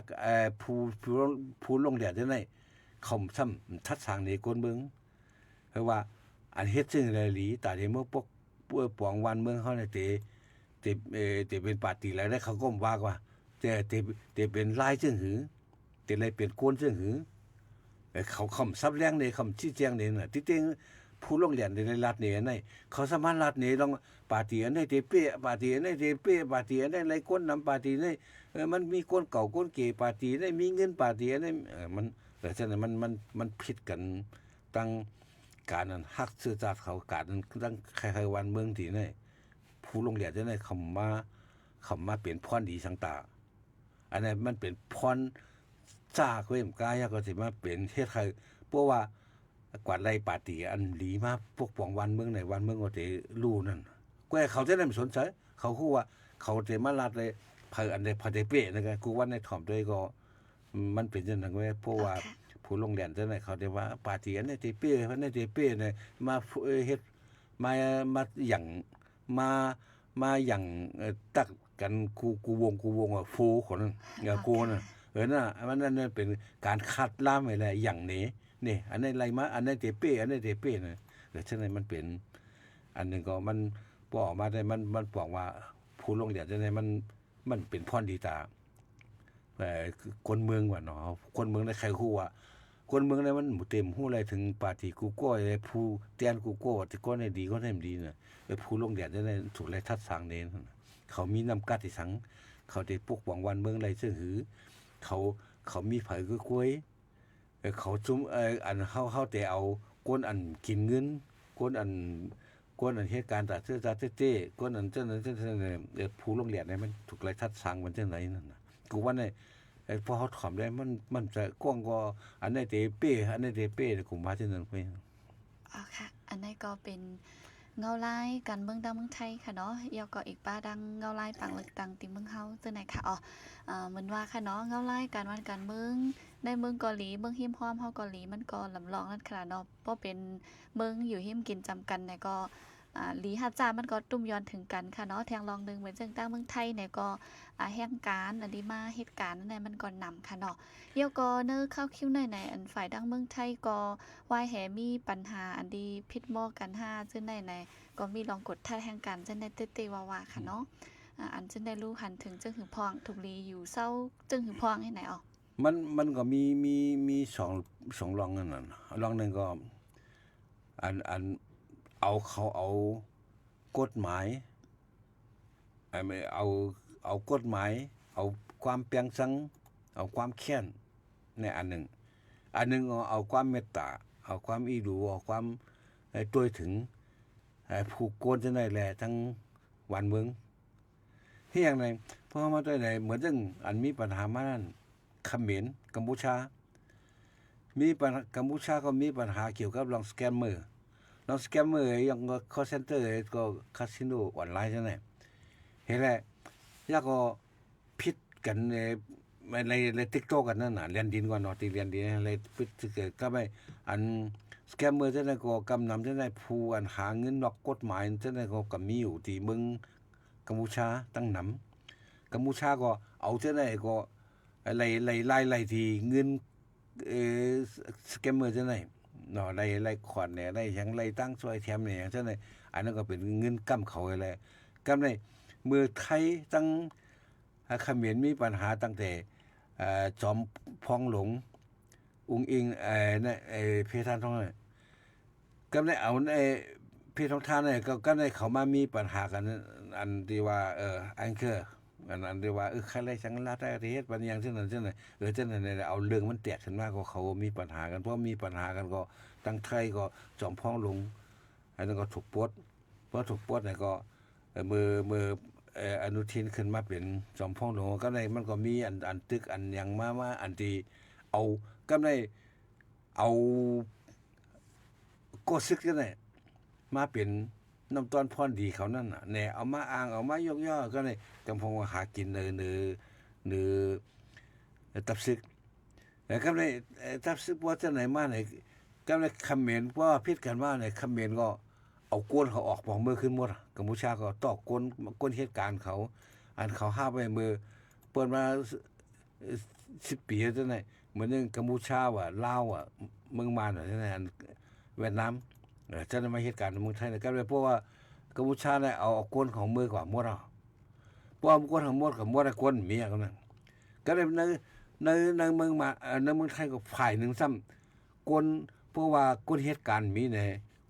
D: ผู้ลงแดดจังได๋คำซ้ำทัดสร้างในคนเมืองเพราะว่าอันเฮ็ดซึ่งหลายหลีตาได้เมื่อปกปวงวันเมืองเฮาน่ะเตเป็นปาร์ตี้แล้วได้เขาก็ว่าว่าแต่เป็นลายจึงหือแต่เลยเป็นโกนจึงหือเขาคำซับแรงในคำชี้แจงนี่น่ะที่จริงผู้ลงเรียนในรัฐนี่อันไหนเขาสามารถรัฐนี่ต้องปาร์ตี้อันไหนเตเป้ปาร์ตี้อันไหนเตเป้ปาร์ตี้อันไหนไรก้นนำปาร์ตี้นี่มันมีก้นเก่าก้นเก๋ปาร์ตี้นี่มีเงินปาร์ตี้อันนี้มันแต่ฉะนั้นมันผิดกันตั้งการนั้นฮักซื่อจัดเขาการนั้นตั้งใครๆวันเมืองที่นี่ผู้ลงเรียนจะได้คำมาเป็นพรดีสังตาอันนี้มันเป็นพรจ้าเว้มกายก็สิมาเป็นเฮ็ดให้เพราะว่ากวาดไล่ปาร์ตี้อันหลีมาพวกปองวันเมืองไหนวันเมืองก็สิรู้นั่นก็ให้เขาจะได้ไม่สนใจเขาคือว่าเขาจะมาลัดเลยเพิ่นอันใดพอได้เป้นะครับกูว่าในถ่อมด้วยก็มันเป็นจังนั้นเว้ยเพราะว่าผู้ลงเรียนจังได๋เขาได้ว่าปาร์ตี้อันนี้เตเป้อันนี้เตเป้เนี่ยมาเฮ็ดมาอย่างมาอย่างตักกันกูวงอ่ะโฟคนนั้นอย่ากูน่ะน่ะมันนั่นเป็นการคัดล่ามอะไรอย่างนี้นี่อันนี้อะไรมาอันนี้เตเป้อันนี้เตเป้น่ะแล้วฉะนั้นมันเป็นอันนึงก็มันบ่ออกมาได้มันบอกว่าผู้ลงเรียนจังได๋มันเป็นพรดีตาคนเมืองว่าเนาะคนเมืองได้ใครฮู้ว่าคนเมืองได้มันเต็มฮู้อะไรถึงปาร์ตี้กูโก้ไอ้ผู้เตียนกูโก้ที่ก้อนได้ดีก็ได้ดีน่ะไอ้ผู้ลงเรียนจังได๋ถูกไรทัดสร้างเด้เขามีนำกัดที่สังเขาได้ปกป้องวันเมืองไรซื่อหือเขามีไผคือกล้วยเขาจุ้มอันเฮาแต่เอาก้นอันกินเงินก้นอันเหตุการณ์ตาเตื้อเต้ก้นอันจังนั้นผู้ลงเรียนเนี่ยมันถูกไรทัดสร้างมันจังไดนั่นน่ะกูว่าในพอเฮาถอมได้มันจะกว้างกว่าอันนี้เตเป้อันนี้เตเป้กูมาจังนั้นไป
C: อ๋อค่ะอันนี้ก็เป็นเงาลายการเมืองดังเมืองไทยค่ะเนาะยาวก็อีกป้าดังเงาลายปังเลือกตังติเมืองเฮาจังไหนค่ะเหมือนว่าค่ะเนาะเงาลายการเมืองในเมืองเกาหลีเมืองหิมพร้อมเฮาเกาหลีมันก็ลำลองนั่นค่ะเนาะเพราะเป็นเมืองอยู่หิมกินจำกันเนี่ยก็หลีฮัดจามันก็ตุ้มย้อนถึงกันค่ะเนาะแทงลองนึงเหมือนจังตั้งเมืองไทยเนี่ยก็แห่งการอันนี้มาเหตุการณ์นั่นมันก็นำค่ะเนาะเดี๋ยวก็เนอเข้าคิวในอันฝ่ายดังเมืองไทยก็วายแหมีปัญหาอันดีพิษหม้อกัน5ซึ่งในก็มีลองกดท่าแห่งการจังได้เต้ๆว่าๆค่ะเนาะอันจังได้รู้หันถึงจึงหือพองถูกลีอยู่เศร้าจึงหือพองให้ไหน
D: มันก็มี2รองนั่นน่ะรองนึงก็อันเอากฎหมายเอากฎหมายเอาความเปียงสังเอาความแค้นในอันนึงเอาความเมตตาเอาความอีดูเอาความตัวถึงผู้โกนจังได๋แหละทั้งวันเมืองเฮียงไหนเพราะมาได้ไหนเหมือนจังอันมีปัญหามานั้นเขมรกัมพูชามีปัญหากัมพูชาก็มีปัญหาเกี่ยวกับลองสแกมเมอร์ยังก็ call center ก็คาสิโนออนไลน์จังได๋เฮ็ดแล้วแล้วก็ผิดกันใน TikTok กันนั่นน่ะเรียนดินก่อนเนาะที่เรียนดินอะไรผิดก็ไม่อันสแกมเมอร์จังได๋ก็กำนำจังได๋ผู้อันหาเงินนอกกฎหมายจังได๋ก็มีอยู่ที่เมืองกัมพูชาตั้งนำกัมพูชาก็เอาจังได๋ก็ไล่ที่เงินสแกมเมอร์จังได๋เนาะไล่ขอดเนี่ยไล่หยังไล่ตั้งซอยแถมเนี่ยจังได๋อันนั้นก็เป็นเงินกำเขาแหละกำได้เมื่อไทยตั้งเขมรมีปัญหาตั้งแต่จอมพองหลงอุงอิงเพทานทองก็ได้เอาเพทองทานก็ได้เขามามีปัญหากันอันที่ว่าอันคืออันที่ว่าใครไรสังลาได้เฮ็ดปัญญาจังนั้นจังได๋จังนั้นเอาเรื่องมันแตกขึ้นมาก็เขามีปัญหากันเพราะมีปัญหากันก็ตั้งไทยก็จอมพองหลงอันนั้นก็ถูกปลดเพราะถูกปลดเนี่ยก็มืออนุทินขึ้นมาเป็นจอมพองหลวงก็ได้มันก็มีอันตึกอันหยังมาอันที่เอาก็ได้เอาก็ซึกจังได๋มาเป็นน้ำตอนพรดีเขานั่นน่ะแหน่เอามาอ้างเอามายกย่อก็ได้จำพงว่าหากินเนื้อตับซึก แต่ก็ได้ถ้าซึกว่าจะไหนมาไหนก็ได้คอมเมนต์ว่าพิดกันว่าในคอมเมนต์ก็เอากวนเขาออกบอกมือขึ้นหมดกัมพูชาก็ตอกกวนเหตุการณ์เขาอันเขาห้าไปมือเปิดมา10 ปีจะไหนเหมือนนึงกัมพูชาว่าลาวเมืองมานจะไหนเวียดนามจะได้มาเหตุการณ์ในเมืองไทยก็ได้เพราะว่ากัมพูชาเนี่ยเอากวนของมือกว่าหมดเพราะว่ากวนของหมดกับหมดกวนเมียกันนั่นก็ได้ในเมืองมาในเมืองไทยก็ฝ่ายหนึ่งซ้ำกวนเพราะว่ากวนเหตุการณ์มีใน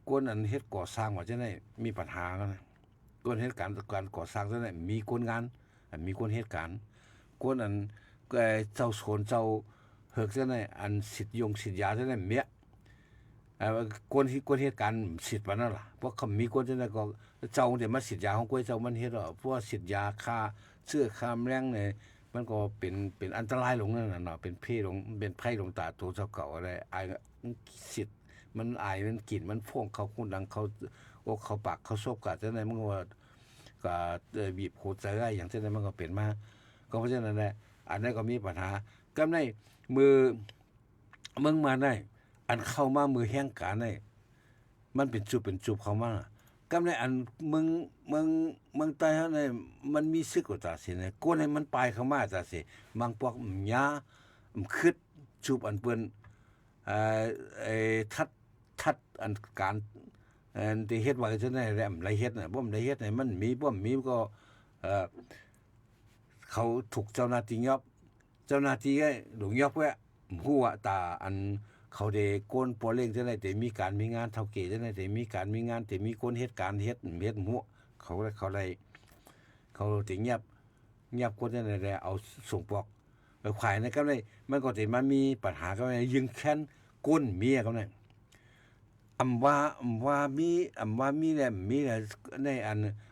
D: กวนอันเหตุก่อสร้างว่าจะได้มีปัญหากันนะกวนเหตุการณ์ก่อสร้างจะได้มีกวนงานมีกวนเหตุการณ์กวนอันเจ้าสวนเจ้าเหิกจะได้อันสิทธิสิทธิยาจะได้เมียกวนเหตุการณ์สิทธิ์วันนั่นล่ะเพราะเขามีกวนจะได้ก็เจ้าเดี๋ยวมาสิทธิยาของกวยเจ้ามันเฮ็ดเพราะว่าสิทธิยาค่าเสื้อค่าแรงเนี่ยมันก็เป็นอันตรายลงนั่นน่ะเนาะเป็นเพลงเป็นไพ่ลงตาตัวเจ้าเก่าอะไรอายสิทธิ์มันอายมันกลิ่นมันพ่วงเขาคุ้นดังเขาอกเขาปากเขาซบกัดจังได๋มันก็บีบหัวใจได้อย่างเช่นนั้นมันก็เป็นมาก็เพราะฉะนั้นแหละอันนั้นก็มีปัญหากำในมือเมืองมาได้อันเข้ามามือแห่งการได้มันเป็นจุบเข้ามากำในอันเมืองใต้เฮาเนี่ยมันมีซึกกว่าตาสิเนี่ยกวนให้มันปลายเข้ามาตาสิบางพวกหญ้าคิดจุบอันเปิ้นทัดอันการที่เฮ็ดไว้จังได๋แหละไรเฮ็ดน่ะบ่ได้เฮ็ดให้มันมีก็เขาถูกเจ้าหน้าที่ยอบเจ้าหน้าที่ก็หลงยอบแว้ฮู้ว่าตาอันเขาได้โกนปอเล้งจังได๋แต่มีการมีงานเท่าเกจังได๋แต่มีการมีงานแต่มีคนเฮ็ดการเฮ็ดหัวเขาติเงียบคนจังได๋แหละเอาส่งปอกขายนะครับได้มันก็สิมามีปัญหาก็ยิงแค้นก้นเมียเขานั่นอำว่ามีแหละใน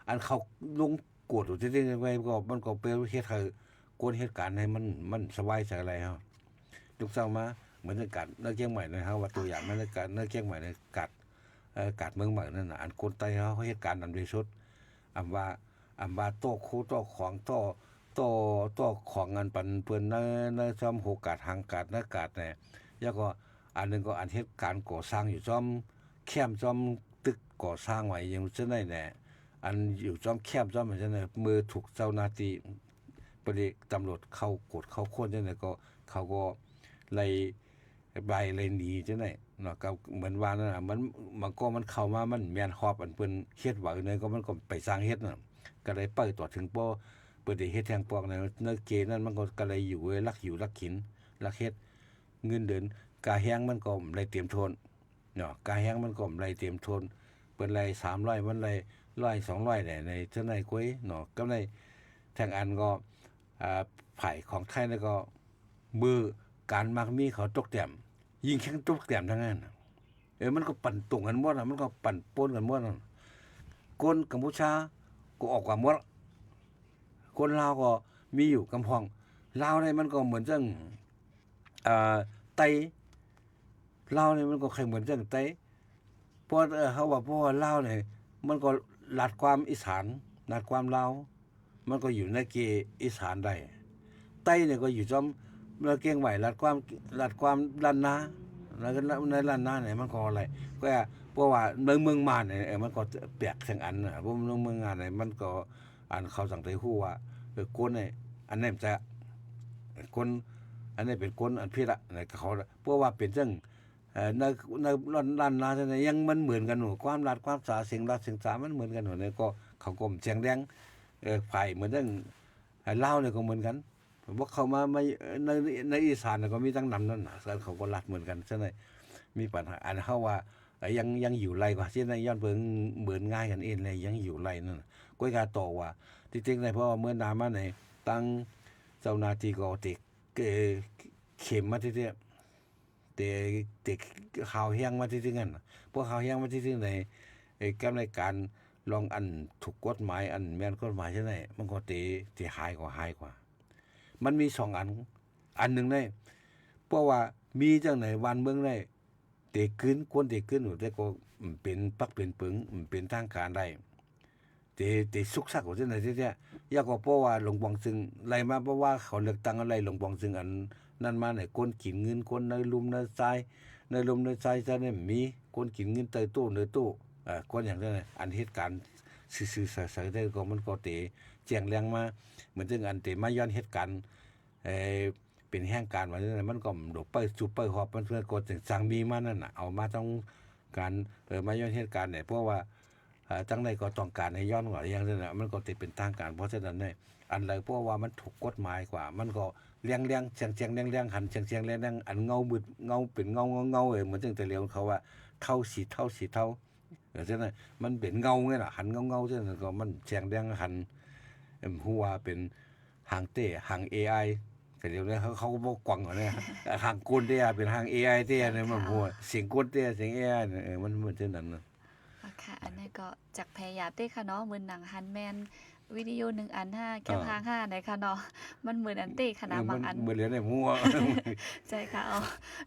D: อันเขาลงโกรธจริงๆไว้ก็มันก็เป็นเฮ็ดให้กวนเหตุการณ์ให้มันสบายใจอะไรเฮาทุกเช้ามาเหมือนกันเนื้อเชียงใหม่นะฮะว่าตัวอย่างมันกันเนื้อเชียงใหม่ในกัดเมืองใหม่นั่นน่ะอันคนใต้เฮาเหตุการณ์นำโดยสุดอำว่าโตคู่โตของโตของอันปันเปิ้นในซ่อมโหกาดหางกาดนากาดเนี่ยแล้วก็อันนึงก็อันเหตุการณ์ก่อสร้างอยู่ซ่อมแคมซ่อมตึกก่อสร้างไว้ยังจังได๋แหละอันอยู่ซ่อมแคมซ่อมจังได๋มือถูกเจ้าหน้าที่ปฏิตำรวจเข้ากดเข้าค้นจังได๋ก็เขาก็ไล่หนีจังได๋เนาะก็เหมือนว่านั่นน่ะมันเข้ามามันแม่นฮอบอันเพิ่นเฮ็ดไว้เนี่ยก็มันก็ไปสร้างเฮ็ดน่ะก็ได้ไปต่อถึงบ่เปิดได้เฮ็ดแทงปอกในเกนั้นมันก็เลยอยู่ลักขินลักเฮ็ดเงินเดือนกาแฮงมันก็ได้เตรียมโทนเนาะกาแฮงมันก็ได้เตรียมโทนเปิ้นไล่300มันไล่100 200ได้ในจังได๋กวยเนาะก็ได้ทางอันก็ไผของไทยแล้วก็มือการมักมีเขาตกแต้มยิงแข่งตกแต้มทั้งนั้นมันก็ปั่นตรงกันหมดมันก็ปั่นปนกันหมดคนกัมพูชาก็ออกกว่าหมดคนลาวก็มีอยู่กำพองลาวเนี่ยมันก็เหมือนจังไตลาวเนี่ยมันก็คล้ายเหมือนจังไตเพราะเขาว่าเพราะว่าลาวเนี่ยมันก็ลัดความอีสานลัดความลาวมันก็อยู่ในเกอีสานได้ไตเนี่ยก็อยู่จอมเกียงใหม่ลัดความล้านนาแล้วก็ในล้านนาเนี่ยมันก็อะไรก็เพราะว่าเมืองมาเนี่ยมันก็แปลกทั้งอันน่ะเพราะเมืองงานเนี่ยมันก็อันเขาสังเกตฮู้ว่าคนเนี่ยอันนี้จะคนอันนี้เป็นคนอันพิษละในเขาเพราะว่าเป็นจังในล้านนาเนี่ยยังมันเหมือนกันหนูความรัดความสาเสียงรัดเสียงสามันเหมือนกันหนูเนี่ยก็เขากลมเสียงแดงฝ่ายเหมือนจังลาวเนี่ยก็เหมือนกันพวกเขามาในอีสานก็มีตั้งนำนั่นน่ะเขาก็รัดเหมือนกันใช่ไหมมีปัญหาอันเขาว่ายังอยู่ไรกว่าเช่นในย้อนเบิ่งเหมือนง่ายกันเองเลยยังอยู่ไรนั่นก้อยกาโตว่าที่จริงในเพราะว่าเมื่อนานมาในตั้งเจ้าหน้าที่ก็ติดเข็มมาที่เนี่ยติดข่าวแห้งมาที่นั่นพวกข่าวแห้งมาที่ในกำในการลองอันถูกกฎหมายอันแม่นกฎหมายใช่ไหมมันก็ตีหายกว่ามันมี2อันนึงได้เพราะว่ามีจังไหนวันเมืองได้เตะขึ้นคนเตะขึ้นอยู่แต่ก็เป็นปักเป็นปึงเป็นทางการได้ เตสุกสักว่าจังได๋เนี่ยยาก็เพราะว่าหลวงปองซึ่งไล่มาเพราะว่าเขาเลือกตั้งอะไรหลวงปองซึ่งอันนั้นมาเนี่ยคนกินเงินคนในลุมในทรายในลมในทรายซะเนี่ยมีคนกินเงินเตยตู้ในตู้คนอย่างนั้นอันเหตุการณ์ซื่อๆใสๆได้ก็มันก็เตแจ้งแรงมาเหมือนจังอันเตมาย้อนเหตุการณ์เป็นแห่งการว่าจังได๋มันก็ดอกไปซุปเปอร์ฮอปมันเพื่อก็จังสังมีมานั่นน่ะเอามาต้องการมาย้อนเหตุการณ์เนี่ยเพราะว่าจังได๋ก็ต้องการให้ย้อนว่าอย่างนั้นน่ะมันก็ติเป็นทางการเพราะฉะนั้นเนี่ยอันใดเพราะว่ามันถูกกฎหมายกว่ามันก็เลี้ยงๆเจียงๆเลี้ยงๆหันเจียงๆเลี้ยงๆอันเงามืดเงาเป็นเงาเหมือนจังแต่เรียกเขาว่าเท่าสีเท่าฉะนั้นมันเป็นเงาไงล่ะหันเงาๆจังนั้นก็มันเจียงเลี้ยงหันฮู้ว่าเป็นหางเต้หาง AI ก็เดี๋ยวนี้เขาก็บ่กว้างกว่าเนี่ยหางกลเต้เป็นหาง AI เต้เนี่ยมันฮู้เสียงกลเต้เสียง AI มันเหมือนจังนั้นน่ะ
C: ค่ะอันนี้ก็จากพยายามเต้ค่ะเนาะเหมือนหนังฮันแมนวิดีโอ1อัน5แคป5ได้ค่ะเนาะมันเหมือนอันเต้ค่ะนะบางอัน
D: เหมือนเหลือได้มั่ว
C: ใช่ค่ะ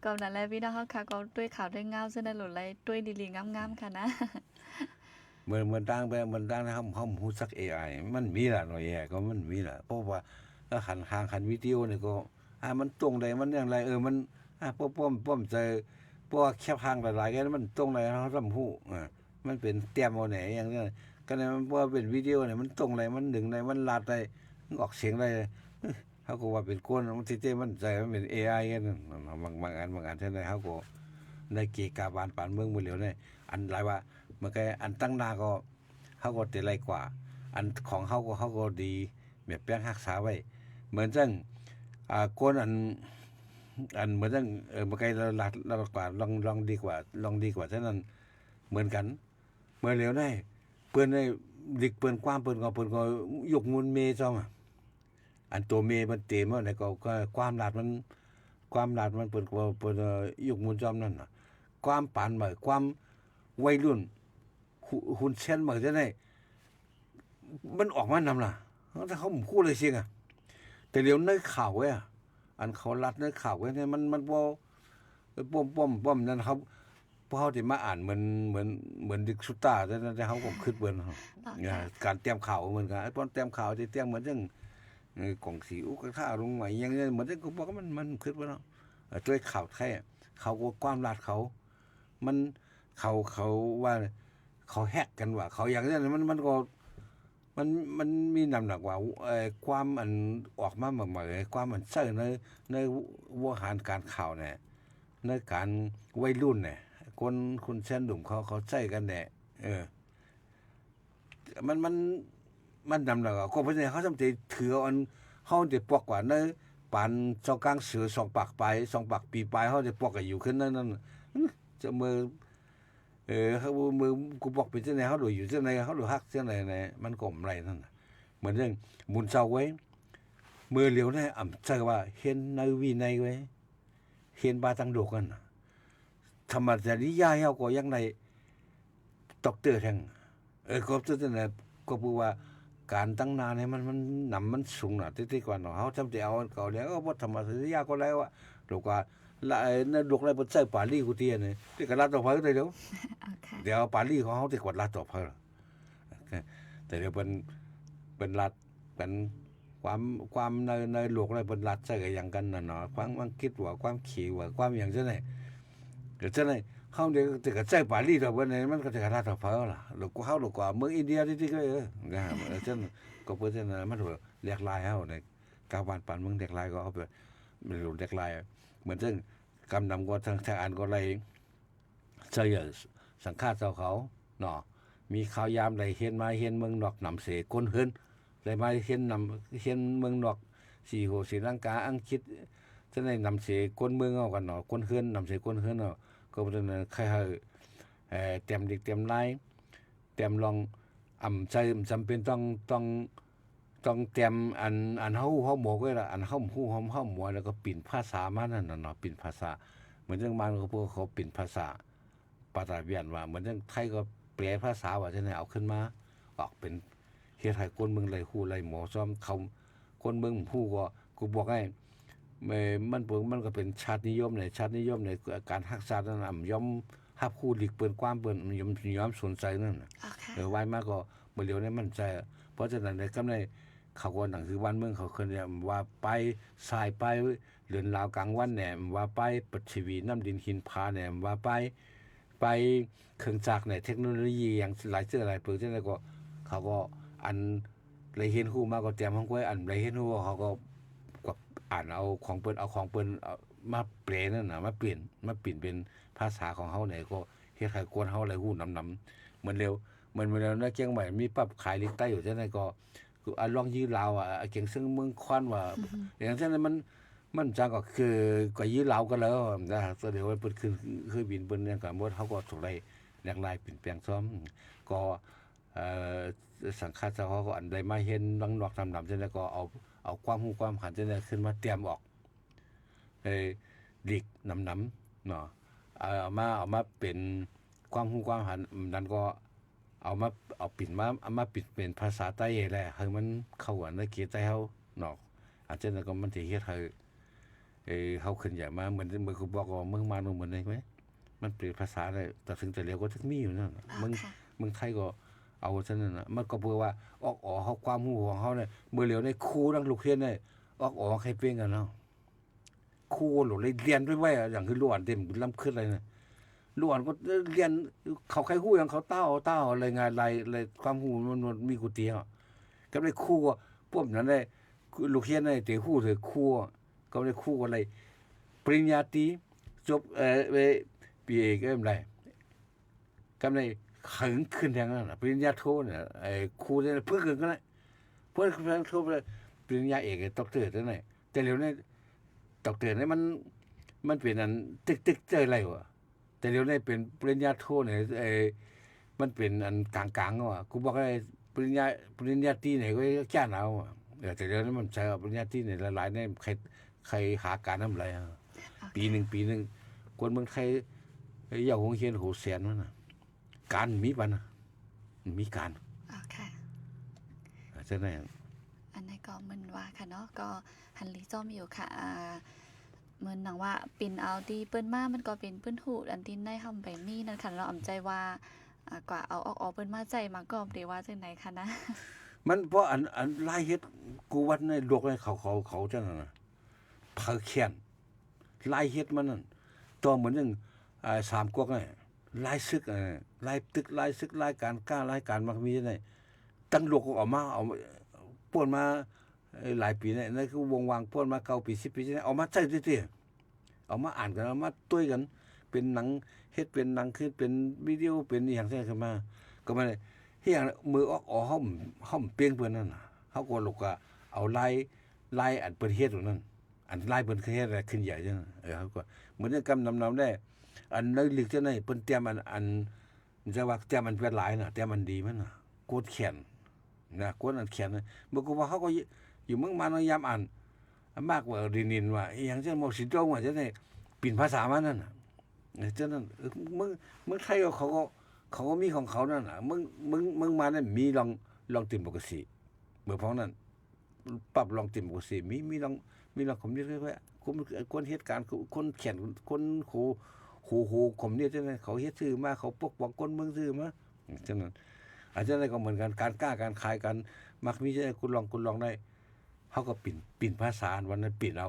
C: ก็นั่นแหละพี่น้องเฮาค่ะก็ด้วยข่าวด้วยเงาซึ่งได้หลุดไหลด้วยดีๆงามๆค่ะนะ
D: เหมือนดังไปเหมือนดังนะครับเขาฮู้จัก AI มันมีล่ะเนาะ AI ก็มันมีล่ะเพราะว่าถ้าหันวิดีโอนี่ก็มันตรงได้มันอย่างไรมันป้อมใจเพราะว่าแคปหางหลายๆกันมันตรงได้เฮาซำฮู้มันเป็นแต้มเอาไหนอย่างนี้ก็เนี่ยมันว่าเป็นวิดีโอเนี่ยมันตรงได้มันดึงได้มันลัดได้ออกเสียงได้เขาก็ว่าเป็นก้นมันที่มันใจมันเป็น AI กันบางอันเท่านั้นเขาก็ในเกกาบานปานเมืองมื้อเหลียวเนี่ยอันหลายว่ามันก็อันตั้งหน้าก็เขาก็ได้ไรกว่าอันของเขาก็ดีแบบแป้งรักษาไว้เหมือนจังก้นอันเหมือนจังมันก็เรากว่าลองดีกว่าเท่านั้นเหมือนกันเมื่อเหลียวได้เปิ้นได้ดิกเปิ้นความเปิ้นก็ยกมูลเมซ่องอันตัวเมมันเต็มแล้วก็ความลาดมันเปิ้นยกมูลจอมนั่นน่ะความปานใหม่ความวัยรุ่นหุ่นเช่นมาจังได๋มันออกมานำล่ะถ้าเขาพูดเลยเสียงแต่เดี๋ยวในข่าวอันเขารัดในข่าวเนี่ยมันบ่ป้อมนั่นเขาพอเขาสิมาอ่านเหมือนดิกสุตาแต่เขาก็คิดเบิ่นการเตรียมข่าวเหมือนกันไอ้ตอนเตรียมข่าวที่เตรียมเหมือนจังกล่องสีอุกท่าลงใหม่อย่างนี้เหมือนจังก็บอกว่ามันคิดว่าเนาะด้วยข่าวไทยเขาก็ความลัดเขามันเขาว่าเขาแฮกกันว่าเขาอย่างนั้นมันก็มันมีน้ำหนักว่าความอันออกมาใหม่ๆความมันใส่ในวงการการข่าวเนี่ยในการวัยรุ่นเนี่ยคนแซนดุ่มเขาใช้กันแหละมันนำแล้วก็เพราะฉะนั้นเขาจำเป็นถืออันเฮาได้ปอกกว่าในปานเจ้ากลางเสือ2ปากปลาย2ปากปีปลายเฮาได้ปอกก็อยู่ขึ้นนั่นจะมือเขามือกูบอกเป็นจังได๋เฮาดูอยู่จังได๋เฮาดูฮักจังได๋เนี่ยมันก็บ่ไรนั่นน่ะเหมือนเรื่องบุญเซาไว้มือเหลียวเนี่ยเจอว่าเห็นในวินัยไว้เห็นบาตังโดกันธรรมจริยาเฮาก็ยังในดอกเตอร์แท้งก็จังได๋ก็พูดว่าการตั้งนานให้มันนำมันสูงน่ะที่ก่อนเนาะเฮาจำสิเอาเก่าแล้วบ่ธรรมจริยาก็แล้วอ่ะลูกว่าละในดอกในบ่ใช้ปาลีกูเตียนี่ที่ก็รัดต่อไปได้เดี๋ยวปาลีของเฮาสิกดรัดต่อไปแต่เดี๋ยวเป็นรัดเป็นความในโลกในเป็นรัดใช้กันอย่างกันน่ะเนาะความคิดว่าความขี้ว่าความอย่างจังได๋ก็จังได๋เฮาเดี๋ยวสิก็ใช้ปาลีต่อไปนี่มันก็สิรัดต่อไปล่ะลูกเฮาลูกว่าเมืองอินเดียที่ก็จังก็เพิ่นจังนั้นมันเรียกลายเฮาในกาวานปานเมืองเรียกลายก็เอาไปไม่รู้เรียกลายเหมือนซึ่งกำนำก็ทางอ่านก็เลยเชื่อสังฆาเจ้าเขาเนาะมีข่าวยามใดเห็นมาเห็นเมืองนอกนำเสก้นเฮือนได้มาเห็นเมืองนอกสีโหศรีลังกาอังกฤษจะได้นำเสก้นเมืองเอากันเนาะก้นเฮือนนำเสก้นเฮือนเนาะก็เป็นใครเต็มเด็กเต็มลายเต็มลองใจจำเป็นต้องเตรียมอันเฮาหมอก็ล่ะอันเฮาฮู้เฮาหมอแล้วก็ปิ่นภาษามานั่นน่ะเนาะปิ่นภาษาเหมือนจังบ้านพวกเขาปิ่นภาษาปาตาเวียนว่าเหมือนจังไทยก็แปลภาษาว่าจังได๋เอาขึ้นมาออกเป็นเฮ็ดให้คนเมืองไหลฮู้ไหลหมอซ้อมเขาคนเมืองฮู้ก็กูบอกให้มันก็เป็นชาตินิยมในการรักษานั้นยอมรับฮู้หลีกเปิ้นความเปิ้นยอมสนใจนั่นไว้มาก็บ บ่เร็วนี้มันใจเพราะฉะนั้นในกำในเขาก็หนังสือบ้านเมืองเขาเคยว่าไปสายไปเรือนลาวกลางวันแหนมว่าไปปัจฉีวีน้ำดินหินผาแหนมว่าไปเครื่องจักรเนี่ยเทคโนโลยีอย่างหลายเสื้อหลายเปลือกจังได๋ก็เขาก็อันไรเห็นฮู้มาก็เตรียมห้องไว้อันไรเห็นฮู้เขาก็อ่านเอาของเปิ้นเอามาแปลนั่นน่ะมาเปลี่ยนเป็นภาษาของเฮาเนี่ยก็เฮ็ดให้กวนเฮาหลายฮู้นำเหมือนเร็วในเชียงใหม่มีปรับขายลิงใต้อยู่จังได๋ก็อันลองยื้อลาวเก่งซึ่งเมืองควันว่าอย่างเช่นมันจังก็คือก็ยื้อลาวกันแล้วนะก็เดี๋ยวเปิ้นคือบินเปิ้นเนี่ยก็หมดเฮาก็ถูกได้แหลกลายเปลี่ยนแปลงซ้อมก็สังฆาเจ้าเขาก็อันใดมาเห็นนอกๆดำๆจังได๋ก็เอาความรู้ความหันจังได๋ขึ้นมาเตรียมออกดิกนำเนาะเอามาเป็นความรู้ความหันนั้นก็เอาปิ่นมาปิดเป็นภาษาใต้แหละให้มันเข้ากันในเขตใต้เฮาเนาะอาจจะนั้นก็มันสิเฮ็ดให้เฮาขึ้นใหญ่มาเหมือนกูบอกว่าเมืองมาเหมือนได้มั้ยมันเป็นภาษาได้แต่ถึงจะเรียกว่าจักมีอยู่นั่นเมืองไทยก็เอาซั่นนั่นน่ะมันก็เพื่อว่าออกเฮาความรู้ของเฮาเนี่ยเมื่อเหลียวในครูนักลูกเรียนเนี่ยออกให้เป็นกันเนาะครูโหลเลยเรียนไว้อย่างคือล้วนเต็มล้ำขึ้นเลยน่ะล้วนก็เรียนเขาใครฮู้อย่างเขาเต้าอะไรงานอะไรความรู้มันมีกูเตียก็ได้ครูพวกนั้นได้ลูกเรียนได้แต่ฮู้เถอะครูก็ได้ครูอะไรปริญญาตรีจบปีเอกก็ได้ก็ได้ขึ้นทางนั้นปริญญาโทเนี่ยครูเนี่ยเพิ่งขึ้นก็ได้เพิ่งโทปริญญาเอกด็อกเตอร์จังได๋แต่เดี๋ยวนี้ด็อกเตอร์นี่มันเป็นอันตึกๆเจออะไรวะแต่เดี๋ยวนี้เป็นปริญญาโทเนี่ยมันเป็นอันกลางๆว่ะกูบอกให้ปริญญาตรีเนี่ยก็จ้างเอาแต่เดี๋ยวนี้มันใช้ปริญญาตรีเนี่ยหลายๆเนี่ยใครหาการนำไรปีนึงคนเมืองไทยอย่าโรงเรียนโหแสนมันน่ะการมีปันมีการ
C: ค่ะ
D: จังได๋
C: อันนี้ก็มันว่าค่ะเนาะก็หันลีจอมอยู่ค่ะเหมือนหนังว่าปิ่นเอาดีเปิ้นมามันก็เป็นเปิ้นหูอันที่ได้ทำไปมีนั่นค่ะเราอำใจว่ากว่าเอาออกเปิ้นมาใจมาก็ได้ว่าจังได๋ค่ะนะ
D: มันเพราะอันลายเฮ็ดกูวัดในโลกในเขาจังนั้นน่ะเผาแค้นลายเฮ็ดมันนั่นตัวเหมือนจังสามก๊กนี่ลายซึกลายตึกลายซึกลายการกล้าลายการมันมีจังได๋ตั้งโลกออกมาเอาป่วนมาหลายปีนี่นั่นคือวงวางป่วนมา9ปี10ปีนี่เอามาใช้ติเอามาอ่านกันเอามาตุ้ยกันเป็นหนังเฮ็ดเป็นหนังคือเป็นวิดีโอเป็นอีหยังจังขึ้นมาก็มันเฮียมือออกห้อมเปียงเพิ่นนั่นน่ะเฮาก็ลูกก็เอาลายอันเพิ่นเฮ็ดนั่นอันลายเพิ่นเฮ็ดขึ้นใหญ่จังเฮาก็เหมือนกำนำได้อันในลึกจังได๋เพิ่นเตรียมอันจะว่าเตรียมมันเป็นหลายน่ะเตรียมมันดีมันน่ะโคตรแข็งนะกวนอันเขียนบ่ก็ว่าเขาก็อยู่เมืองมานยามอ่านมากกว่าดินินว่าอีหยังจังบ่สิตรงว่าจังได๋ปิ่นภาษามันนั่นน่ะจังนั้นมึงไทยเขาก็มีของเขานั่นน่ะมึงมานั่นมีลองติมปกติเมื่อพ้องนั้นปรับลองติมปกติมีลองคอมมิวนิสต์ไว้คนเหตุการณ์คนเขียนคนโหคอมมิวนิสต์จังได๋เขาเฮ็ดซื่อมาเขาปกป้องคนเมืองซื่อมาจังนั้นอาจจะได้ก็เหมือนกันการกล้าการขายกันมักมีจะคุณลองได้เฮาก็ปิ่นภาษาวันนั้นปิ่นเ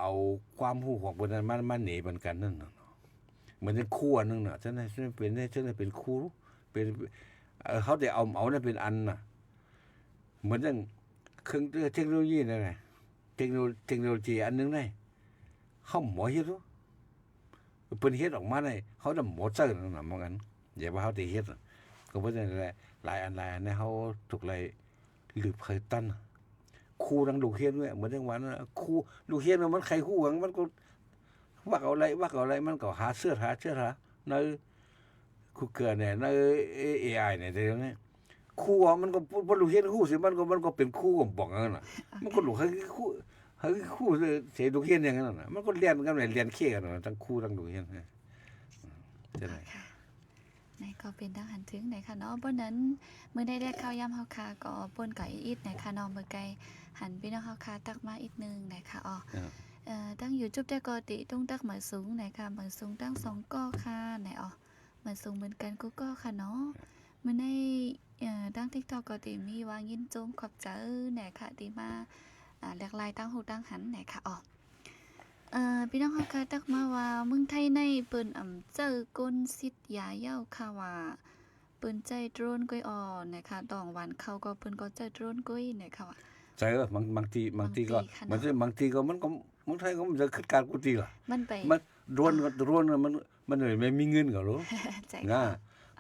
D: อาความรู้ของเพิ่นนั้นมาเหนบันกันนั่นน่ะเหมือนเป็นครูอันนึงน่ะจังได๋เป็นครูเป็นเขาได้เอานั้นเป็นอันน่ะเหมือนจังเครื่องเทคโนโลยีนั่นแหละเทคโนโลยีอันนึงได้เฮาหมอเฮ็ดเพิ่นเฮ็ดออกมาได้เขาจะหมอเจอนั่นน่ะเหมือนกันอย่าว่าเฮาได้เฮ็ดก็เพราะฉะนั้นแหละหลายอันเนี่ยเขาถูกเลยลืบเคยตั้นครูดังลูกเฮียนด้วยเหมือนจังหวะนั้นครูลูกเฮียนมันใครฮู้หังมันก็วักเอาอะไรมันก็หาเสื้อในคูเกิลเนี่ยใน AI เนี่ยเดี๋ยวนี้ครูมันก็บ่ลูกเฮียนฮู้สิมันก็เป็นครูก็บอกงั้นน่ะมันก็ลูกให้ครูเสียลูกเฮียนอย่างนั้นน่ะมันก็เรียนกันเรียนเคกันทั้งครูทั้งลูกเฮียนจังได๋
C: ในก็เป็นทหารถึงไหนค่ะเนาะบ่นั้นมื้อได้ข้าวยามเฮาค่ะก็ป่นก็อีดไหนค่ะเนาะมื้อไกลหันพี่น้องเฮาค่ะตักมาอีกนึงไหนค่ะตั้ง YouTube ได้ก็ติตุ้งตักเหมือนสูงไหนค่ะเหมือนสูงตั้ง2ก้อค่ะไหนเหมือนสูงเหมือนกันกูก็ค่ะเนาะ มื้อในตั้ง TikTok ก็ติมีว่ายินโจมขอบใจแหน่ค่ะที่มาแหลกหลายตั้งหูตั้งหันแหน่ค่ะอ๋อพี่น้องเฮาค่ะตักมาว่าเมืองไทยในเปิ้นเจอก้นสิทธิ์ยาเย้าค่ะว่าเปิ้นใจโดรนก้อยอ่อนนะคะตองหวานเขาก็เปิ้นก็ใจโดรนก้อยนะคะว่า
D: ใจบางทีก็มันก็เมืองไทยก็มันจะคิดการกูตีล่ะ
C: มันไป
D: มันรวนมันไม่มีเงินก็รู้
C: ใจ
D: นะ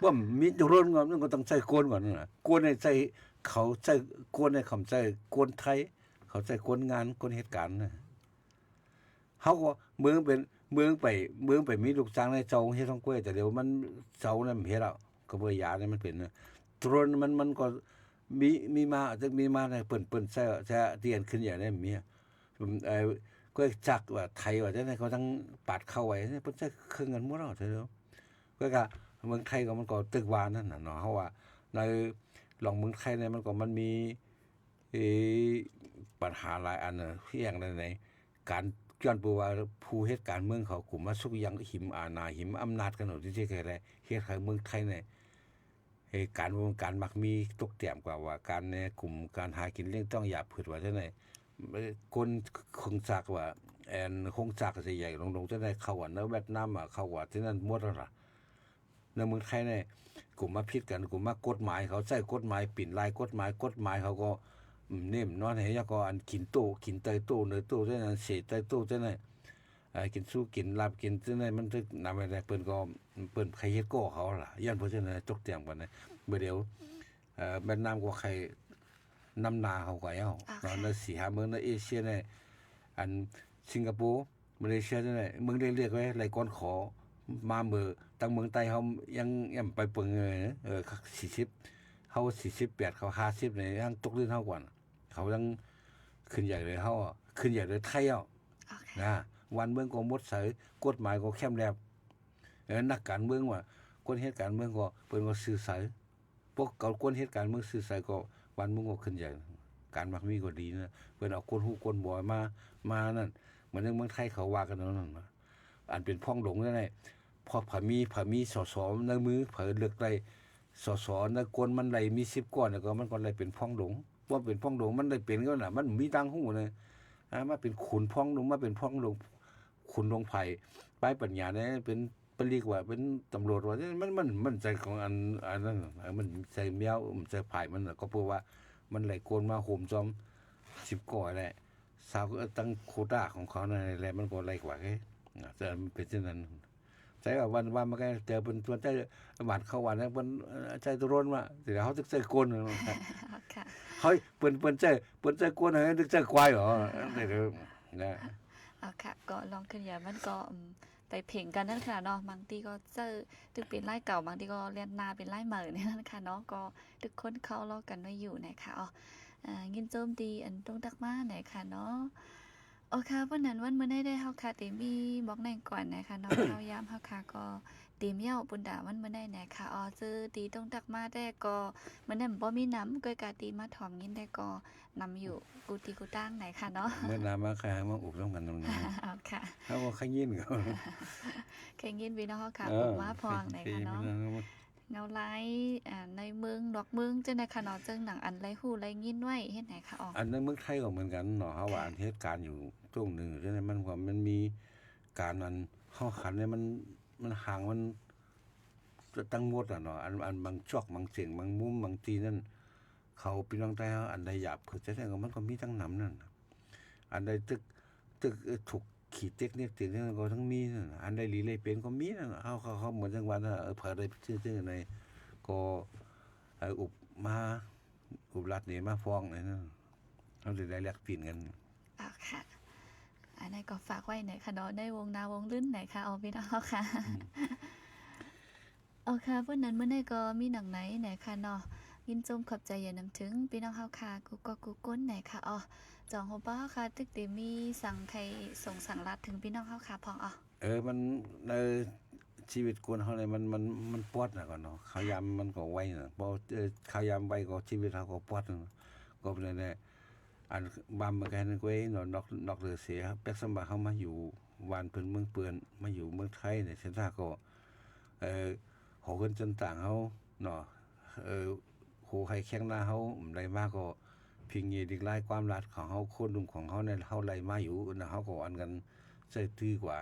D: ว่ามีรวนก็มันก็ต้องใช้โกนก่อนน่ะโกนให้ใจเขาใจโกนให้คำใจโกนไทยเขาใจโกนงานโกนเหตุการณ์น่ะเฮาก็เมืองไปมีลูกจ้างในเจ้าเฮ็ดท้องกล้วยแต่เดี๋ยวมันเจ้านั้นเฮ็ดแล้วก็บ่ยาเนี่ยมันเป็นตรนมันก็มีมาจะมีมาในเปิ้นใช้เตียนขึ้นอย่างนั้นมีก็จักว่าไทยว่าจังได๋เขาทั้งปาดเข้าไว้เพิ่นใช้เครื่องเงินหมดแล้วเด้อก็เมืองไทยก็มันก็ตึกวานั่นน่ะเนาะเฮาว่าในลองเมืองไทยเนี่ยมันมีปัญหาหลายอันน่ะอย่างในการย้อนไปว่าผู้เฮ็ดการเมืองเขากลุ่มมาสุกยังหิมอาณาหิมอำนาจกันเนาะที่แท้ๆเฮ็ดให้เมืองไทยเนี่ยการมักมีตกแต้มกว่าการในกลุ่มการหากินเลี้ยงต้องหยาบผืดว่าจังได๋คนคงจักว่าคงจักสิใหญ่ลงๆจังได๋เข้าว่าในเวียดนามเข้าว่าที่นั่นหมดแล้วล่ะในเมืองไทยเนี่ยกลุ่มมาผิดกันกลุ่มมากฎหมายเขาใช้กฎหมายปิ่นลายกฎหมายเขาก็เน่มนอนให้ยก็อันกินโตกินเตยโตเนยโตจังนั้นเสเตยโตจังนั้นกินสู้กินลาบกินจังนั้นมันถึกนำไปได้เปิ้นใครเฮ็ดก่อเขาล่ะย้อนเพราะฉะนั้นตกแต้มกันเมื่อเดี๋ยวเวียดนามก็ใครนำนาเขาก็เอาตอนนั้น4-5เมืองในเอเชียเนี่ยอันสิงคโปร์มาเลเซียนั่นแหละเมืองเรียกไว้ไหลก้อนขอมาเมือตั้งเมืองใต้เฮายังไปเปิง40เฮา48เขา50นี่ยังตกลื่นเฮากว่าเขายังขึ้นใหญ่เลยเฮาขึ้นใหญ่เลยไทยเอานะวันเมืองก็หมดเสยกฎหมายก็แคบแลบนักการเมืองว่าคนเฮ็ดการเมืองก็เปิ้นก็สื่อสารพวกเก่าคนเฮ็ดการเมืองสื่อสารก็วันเมืองก็ขึ้นใหญ่การมักมีก็ดีนะเพิ่นเอาคนฮู้คนบ่มานั่นเหมือนในเมืองไทยเขาว่ากันนั่นอันเป็นพ่องหลงนั่นแหละพอผามีสสในมือเผอเลือกได้สสในคนมันไหลมี10ก้อนแล้วก็มันก็ไหลเป็นพ่องหลงว่าเป็นพ่องหลงมันได้เป็นก็น่ะมันมีตังหู้นะมาเป็นขุนพ่องหลงมาเป็นพ่องหลงขุนหลงไผปลายปัญญาเนี่ยเป็นเรียกว่าเป็นตำรวจว่ามันใจของอันนั้นมันใจแมวใจไผมันก็เพราะว่ามันไหลโกนมาโหมจอม10ก้อนแหละสาวตั้งโควต้าของเขานั่นแหละมันก็ไหลกว่าแค่แต่เป็นเช่นนั้นใจว่าวันมันก็เจอเป็นตัวใจบาดเข้าวันนั้นเป็นใจตัวร้อนว่าแต่เขาตึกใจโกนค่ะเฮ้ยเปิ้นใจโกนให้ตึกใจควายเหรอได้เด้อนะ
C: ค่ะก็ลองขึ้นอย่ามันก็ไปเพ่งกันนั่นค่ะเนาะบางทีก็เจอตึกเป็นไล่เก่าบางทีก็เรียนนาเป็นไล่ใหม่นี่นั่นค่ะเนาะก็ทุกคนเข้าล้อกันไว้อยู่นะคะยินโจมตีอันตรงตักมาไหนค่ะเนาะโอเควันนั้นวันมื้อได้เฮาค่ะติมีบอกแน่ก่อนนะคะเนาะ เฮายามเฮาค่ะก็ติมเย้าปุ่นดาวันมื้อได้นะคะซื้อตีตรงตักมาได้ก็มื้อนั้นบ่มีน้ำก้อยกะตีมาถอมยินได้ก็นำอยู่กูตีกูตั้งไหนค่ะเนาะ
D: มื้อน้ำมาค่ะมาอุบร่วมกันตรงนี้
C: ค่ะ
D: เฮาบ่ขยินก็
C: แข่งยินพี่น้องเฮาค่ะผมมาพองไหนค่ะเนาะเงาไลในเมืองดอกเมืองจังได๋ค่ะเนาะจังหนังอันไรฮู้ไรยินไว้เฮ็ดไหนค่ะ
D: อันในเมืองไทยก็เหมือนกันเนาะเฮาว่าอันเหตุการณ์อยู่ตรงนึงจังได๋มันมีการอันเฮาขันเนี่ยมันห่างมันตั้งหมดเนาะอันบางจอกบางเสียงบางมุมบางทีนั่นเขาพี่น้องไทยอันใดหยาบคือจังได๋ก็มันก็มีทั้งนำนั่นอันใดตึกถูกขีดเทคนิคถึงนั้นก็ทั้งมีนั่นอันใดลีเลยเป็นก็มีนั่นเขาเหมือนจังหวัดเผาได้ชื่อในก็อุบลัดนี่มาฟ้องนั่นเฮาได้แลกปิ่นกัน
C: ค่ะอันนั้นก็ฝากไว้หน่อยค่ะเนาะในวงนาวงลื่นหน่อยค่ะพี่น้องค่ะค่ะวันนั้นมื้อนี้ก็มีหนังไหนไหนค่ะเนาะยินจมขอบใจอย่านำถึงพี่น้องเฮาค่ะกูก้นไหนค่ะจองโฮบ้าค่ะตึกติมีสั่งใครส่งสั่งรัดถึงพี่น้องเฮาค่ะพอง
D: มันในชีวิตคนเฮาเนี่ยมันปวดน่ะก่อนเนาะขายามมันก็ไวน่ะบ่ขายามไวก็ชีวิตเฮาก็ปวดก็เป็นแน่อันบำมันก็นั่นก็เนาะนอกเรือเสียครับแปกสมบัติเฮามาอยู่วานเพิ่นเมืองเปื้อนมาอยู่เมืองไทยเนี่ยเส้นทางก็โหเพิ่นจนต่างเฮาเนาะ โหให้แข้งหน้าเฮาไหลมาก็พิงเงดิกลายความรัดของเฮาคนดุมของเฮาเนี่ยเฮาไหลมาอยู่นะเฮาก็อันกันใส่ตื้อกว่า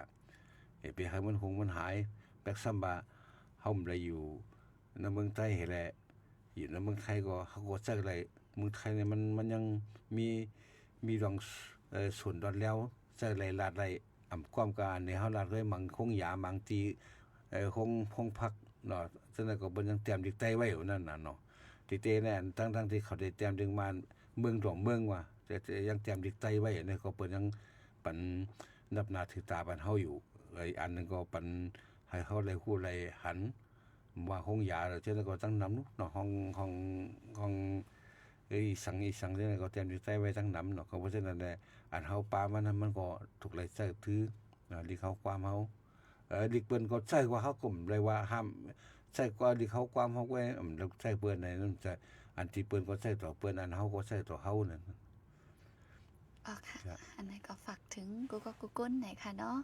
D: ไปให้มันคงมันหายแบกซัมบาเฮาไหลอยู่ในเมืองไทยแหละอยู่ในเมืองไทยก็เฮาก็ใส่ไหลเมืองไทยเนี่ยมันยังมีดองส่วนดอนแล้วใส่ไหลลาดไหลอำความการในเฮาลาดเลยมังคงยามังตีคงพักเนาะฉะนั้นก็บ่ยังเตรียมดิกไตไว้อยู่นั่นน่ะเนาะติเตเนี่ยทั้งที่เขาได้เตรียมดึงมาเมืองหลวงเมืองว่าแต่ยังเตรียมดิกไตไว้เนี่ยก็เปิ้นยังปันนับหน้าถือตาปันเฮาอยู่อันนึงก็ปันให้เฮาได้ฮู้ได้หันว่าคงยาแล้วฉะนั้นก็ตั้งนำเนาะห้องอีสังเนี่ยก็เตรียมดิกไตไว้ตั้งนำเนาะก็เพราะฉะนั้นแหละอันเฮาปามันก็ถูกไหลใส่ถือดิเขาความเฮาดิเปิ้นก็ใช่กว่าเฮาก็เลยว่าห้ามใช่กว่าดิเขาความเฮาไว้ใช่เปิ้นในนั้นจะอันที่เปิ้นก็ใช่ต่อเปิ้นอันเฮาก็ใช่ต่อเฮานั่น
C: อ๋อค่ะอันนี้ก็ฝากถึงกูก็กูก้นไหนค่ะเนาะ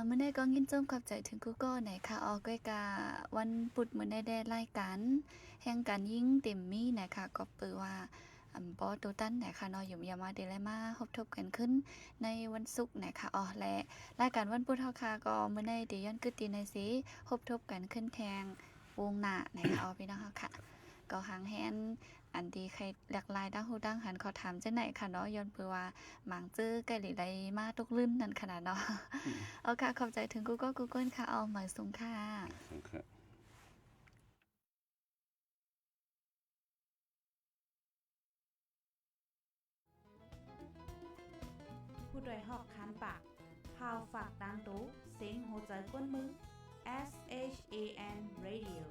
C: มื้อนี้ก็ยินจมขอบใจถึงกูก็ไหนค่ะออกก้อยกาวันพุธมื้อนี้ได้รายการแห่งการยิงเต็มมีนะคะก็เปิดว่าปอตัวตั้นนะคะเนาะอยู่ยามาเดลมาพบทบกันขึ้นในวันศุกร์นะคะและรายการวันพุธเฮาค่ะก็มื้อนี้เดี๋ยวย้อนกึดตีในสิพบทบกันขึ้นแทงวงหน้านะคะพี่น้องเฮาค่ะก็หางแฮนอันดีใครหลากหลายดังฮู้ดังหันขอถามจังไหนค่ะเนาะย้อนเพื่อว่าหมางจื้อไกลหรือใดมาทุกลื่นนั่นขนาดเนาะเอาค่ะขอบใจถึงกูก็กูก้นค่ะเอาหมายสูงค่ะ
A: ผู้โดยหอกคันปากพาวฝากดังตู้เสียงโหใจก้นมึง SHAN Radio